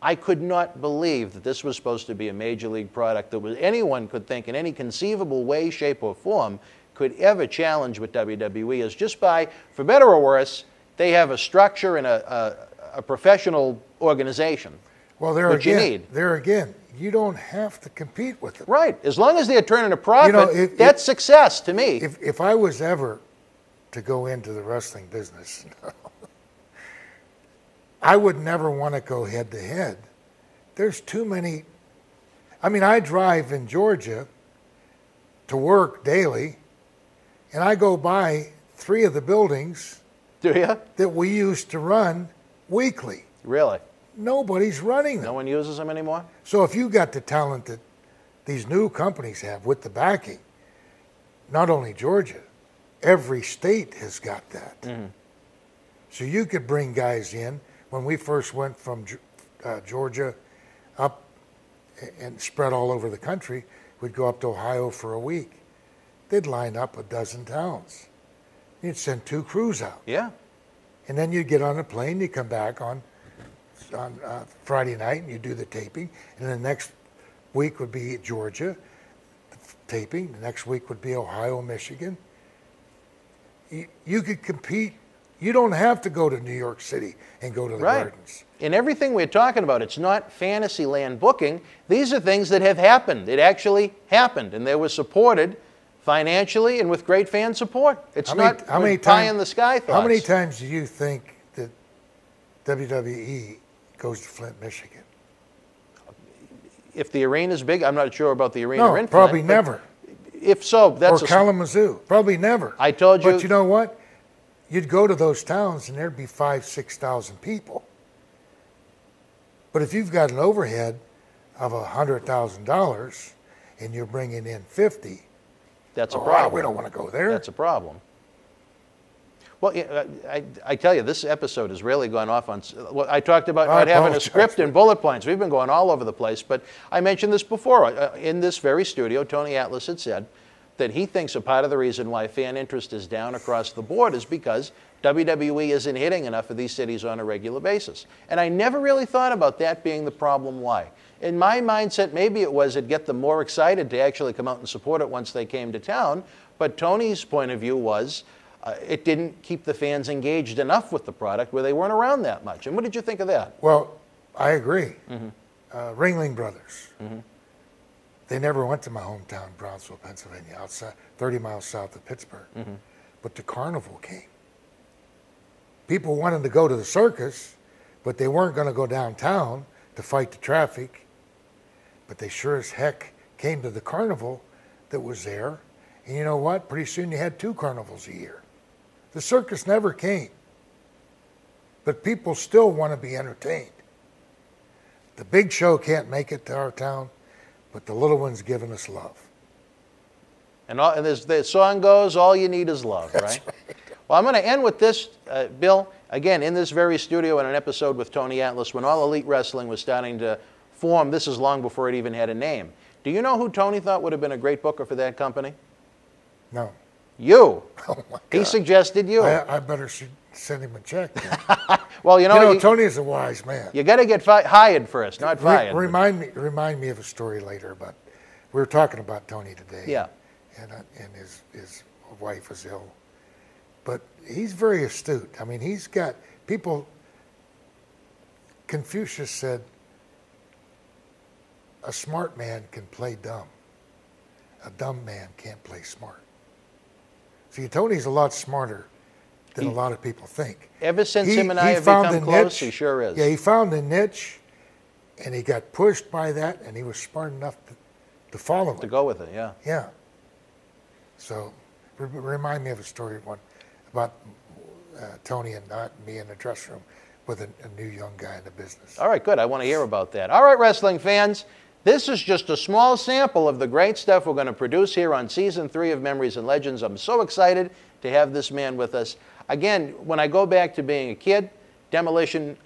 I could not believe that this was supposed to be a major league product that anyone could think in any conceivable way, shape, or form could ever challenge what WWE is, just by, for better or worse, they have a structure and a professional organization. Well, there again, you don't have to compete with them. Right. As long as they're turning a profit, that's success to me. If I was ever to go into the wrestling business, I would never want to go head to head. There's too many. I mean, I drive in Georgia to work daily, and I go by 3 of the buildings that we used to run weekly. Really? Nobody's running them. No one uses them anymore? So if you got the talent that these new companies have with the backing, not only Georgia, every state has got that. Mm-hmm. So you could bring guys in. When we first went from Georgia up and spread all over the country, we'd go up to Ohio for a week. They'd line up a dozen towns. You'd send 2 crews out. Yeah. And then you'd get on a plane, you come back on Friday night, and you do the taping. And the next week would be Georgia, taping. The next week would be Ohio, Michigan. You could compete. You don't have to go to New York City and go to the Gardens. In everything we're talking about, it's not fantasy land booking. These are things that have happened. It actually happened, and they were supported financially and with great fan support. It's not pie in the sky thoughts. How many times do you think that WWE goes to Flint, Michigan? If the arena's big, I'm not sure about the arena in Flint. Probably never. If so, that's or Kalamazoo. Probably never. I told you. But you know what? You'd go to those towns and there'd be 5,000 to 6,000 people. But if you've got an overhead of $100,000 and you're bringing in 50, that's a problem. We don't want to go there. That's a problem. Well, I tell you, this episode has really gone off on. Well, I talked about not having a script and bullet points. We've been going all over the place. But I mentioned this before. In this very studio, Tony Atlas had said that he thinks a part of the reason why fan interest is down across the board is because WWE isn't hitting enough of these cities on a regular basis. And I never really thought about that being the problem. Why? In my mindset, maybe it was it'd get them more excited to actually come out and support it once they came to town. But Tony's point of view was it didn't keep the fans engaged enough with the product where they weren't around that much. And what did you think of that? Well, I agree. Mm-hmm. Ringling Brothers. Mm-hmm. They never went to my hometown, Brownsville, Pennsylvania, outside 30 miles south of Pittsburgh. Mm-hmm. But the carnival came. People wanted to go to the circus, but they weren't going to go downtown to fight the traffic. But they sure as heck came to the carnival that was there. And you know what? Pretty soon you had 2 carnivals a year. The circus never came. But people still want to be entertained. The big show can't make it to our town, but the little one's giving us love. And the song goes, all you need is love, right? Right? Well, I'm going to end with this, Bill. Again, in this very studio in an episode with Tony Atlas, when All Elite Wrestling was starting to form, this is long before it even had a name. Do you know who Tony thought would have been a great booker for that company? No. You. Oh, my God. He suggested you. I better send him a check. Well, you know Tony is a wise man. You got to get hired first, not fired. Remind me of a story later about. We were talking about Tony today. Yeah. And his wife was ill, but he's very astute. I mean, he's got people. Confucius said, "A smart man can play dumb. A dumb man can't play smart." See, Tony's a lot smarter than a lot of people think. Ever since him and I have become close, he sure is. Yeah, he found a niche, and he got pushed by that, and he was smart enough to follow it. To go with it, yeah. Yeah. So, remind me of a story about Tony and me in the dressing room with a new young guy in the business. All right, good. I want to hear about that. All right, wrestling fans. This is just a small sample of the great stuff we're going to produce here on Season 3 of Memories and Legends. I'm so excited to have this man with us. Again, when I go back to being a kid, Demolition,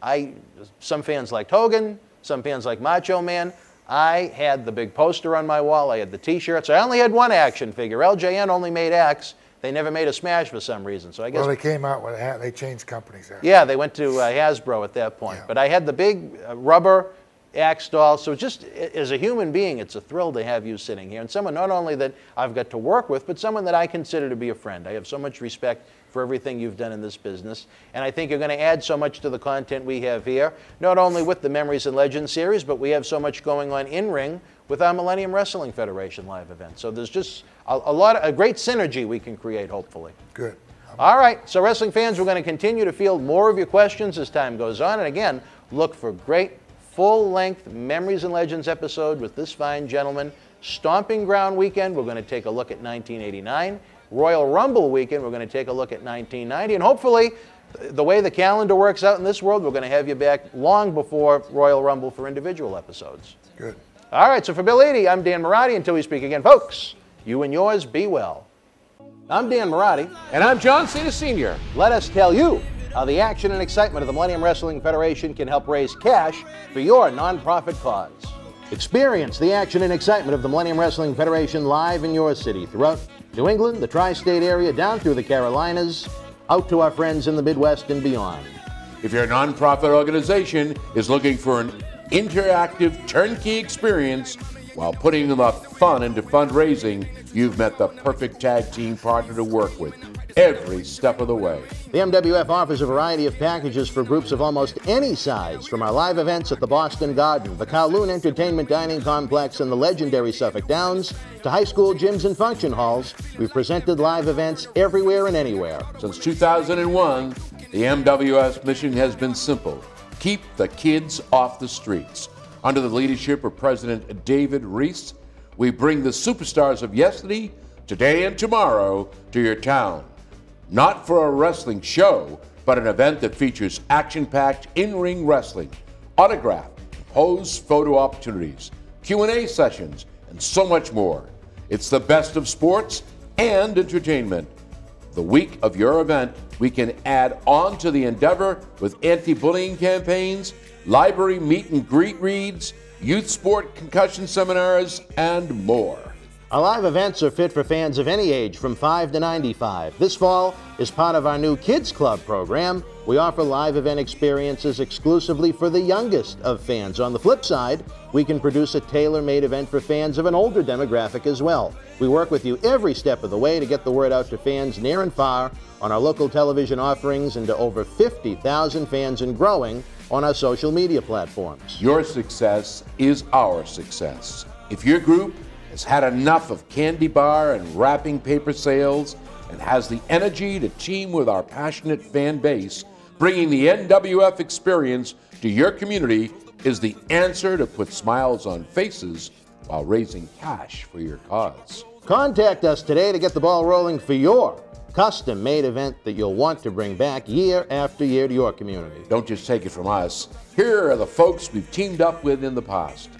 some fans liked Hogan, some fans like Macho Man. I had the big poster on my wall. I had the T-shirts. I only had one action figure. LJN only made X. They never made a Smash for some reason. So I guess. Well, they came out with they changed companies there. Yeah, they went to Hasbro at that point. Yeah. But I had the big rubber Axe doll. So just as a human being, it's a thrill to have you sitting here, and someone not only that I've got to work with, but someone that I consider to be a friend. I have so much respect for everything you've done in this business, and I think you're going to add so much to the content we have here, not only with the Memories and Legends series, but we have so much going on in-ring with our Millennium Wrestling Federation live event. So there's just a great synergy we can create, hopefully. Good. All right, so wrestling fans, we're going to continue to field more of your questions as time goes on, and again, look for great full-length Memories and Legends episode with this fine gentleman. Stomping Ground weekend, we're going to take a look at 1989. Royal Rumble weekend, we're going to take a look at 1990. And hopefully, the way the calendar works out in this world, we're going to have you back long before Royal Rumble for individual episodes. Good. All right, so for Bill Eadie, I'm Dan Marotti. Until we speak again, folks, you and yours be well. I'm Dan Marotti. And I'm John Cena Sr. Let us tell you how the action and excitement of the Millennium Wrestling Federation can help raise cash for your nonprofit cause. Experience the action and excitement of the Millennium Wrestling Federation live in your city, throughout New England, the tri-state area, down through the Carolinas, out to our friends in the Midwest and beyond. If your nonprofit organization is looking for an interactive turnkey experience while putting enough fun into fundraising, you've met the perfect tag team partner to work with every step of the way. The MWF offers a variety of packages for groups of almost any size, from our live events at the Boston Garden, the Kowloon Entertainment Dining Complex, and the legendary Suffolk Downs, to high school gyms and function halls. We've presented live events everywhere and anywhere. Since 2001, the MWF's mission has been simple: keep the kids off the streets. Under the leadership of President David Reese, we bring the superstars of yesterday, today, and tomorrow to your town. Not for a wrestling show, but an event that features action-packed in-ring wrestling, autograph, pose photo opportunities, Q&A sessions, and so much more. It's the best of sports and entertainment. The week of your event, we can add on to the endeavor with anti-bullying campaigns, library meet and greet reads, youth sport concussion seminars, and more. Our live events are fit for fans of any age from 5 to 95. This fall is part of our new Kids Club program. We offer live event experiences exclusively for the youngest of fans. On the flip side, we can produce a tailor-made event for fans of an older demographic as well. We work with you every step of the way to get the word out to fans near and far on our local television offerings and to over 50,000 fans and growing on our social media platforms. Your success is our success. If your group has had enough of candy bar and wrapping paper sales and has the energy to team with our passionate fan base, bringing the NWF experience to your community is the answer to put smiles on faces while raising cash for your cause. Contact us today to get the ball rolling for your custom-made event that you'll want to bring back year after year to your community. Don't just take it from us. Here are the folks we've teamed up with in the past.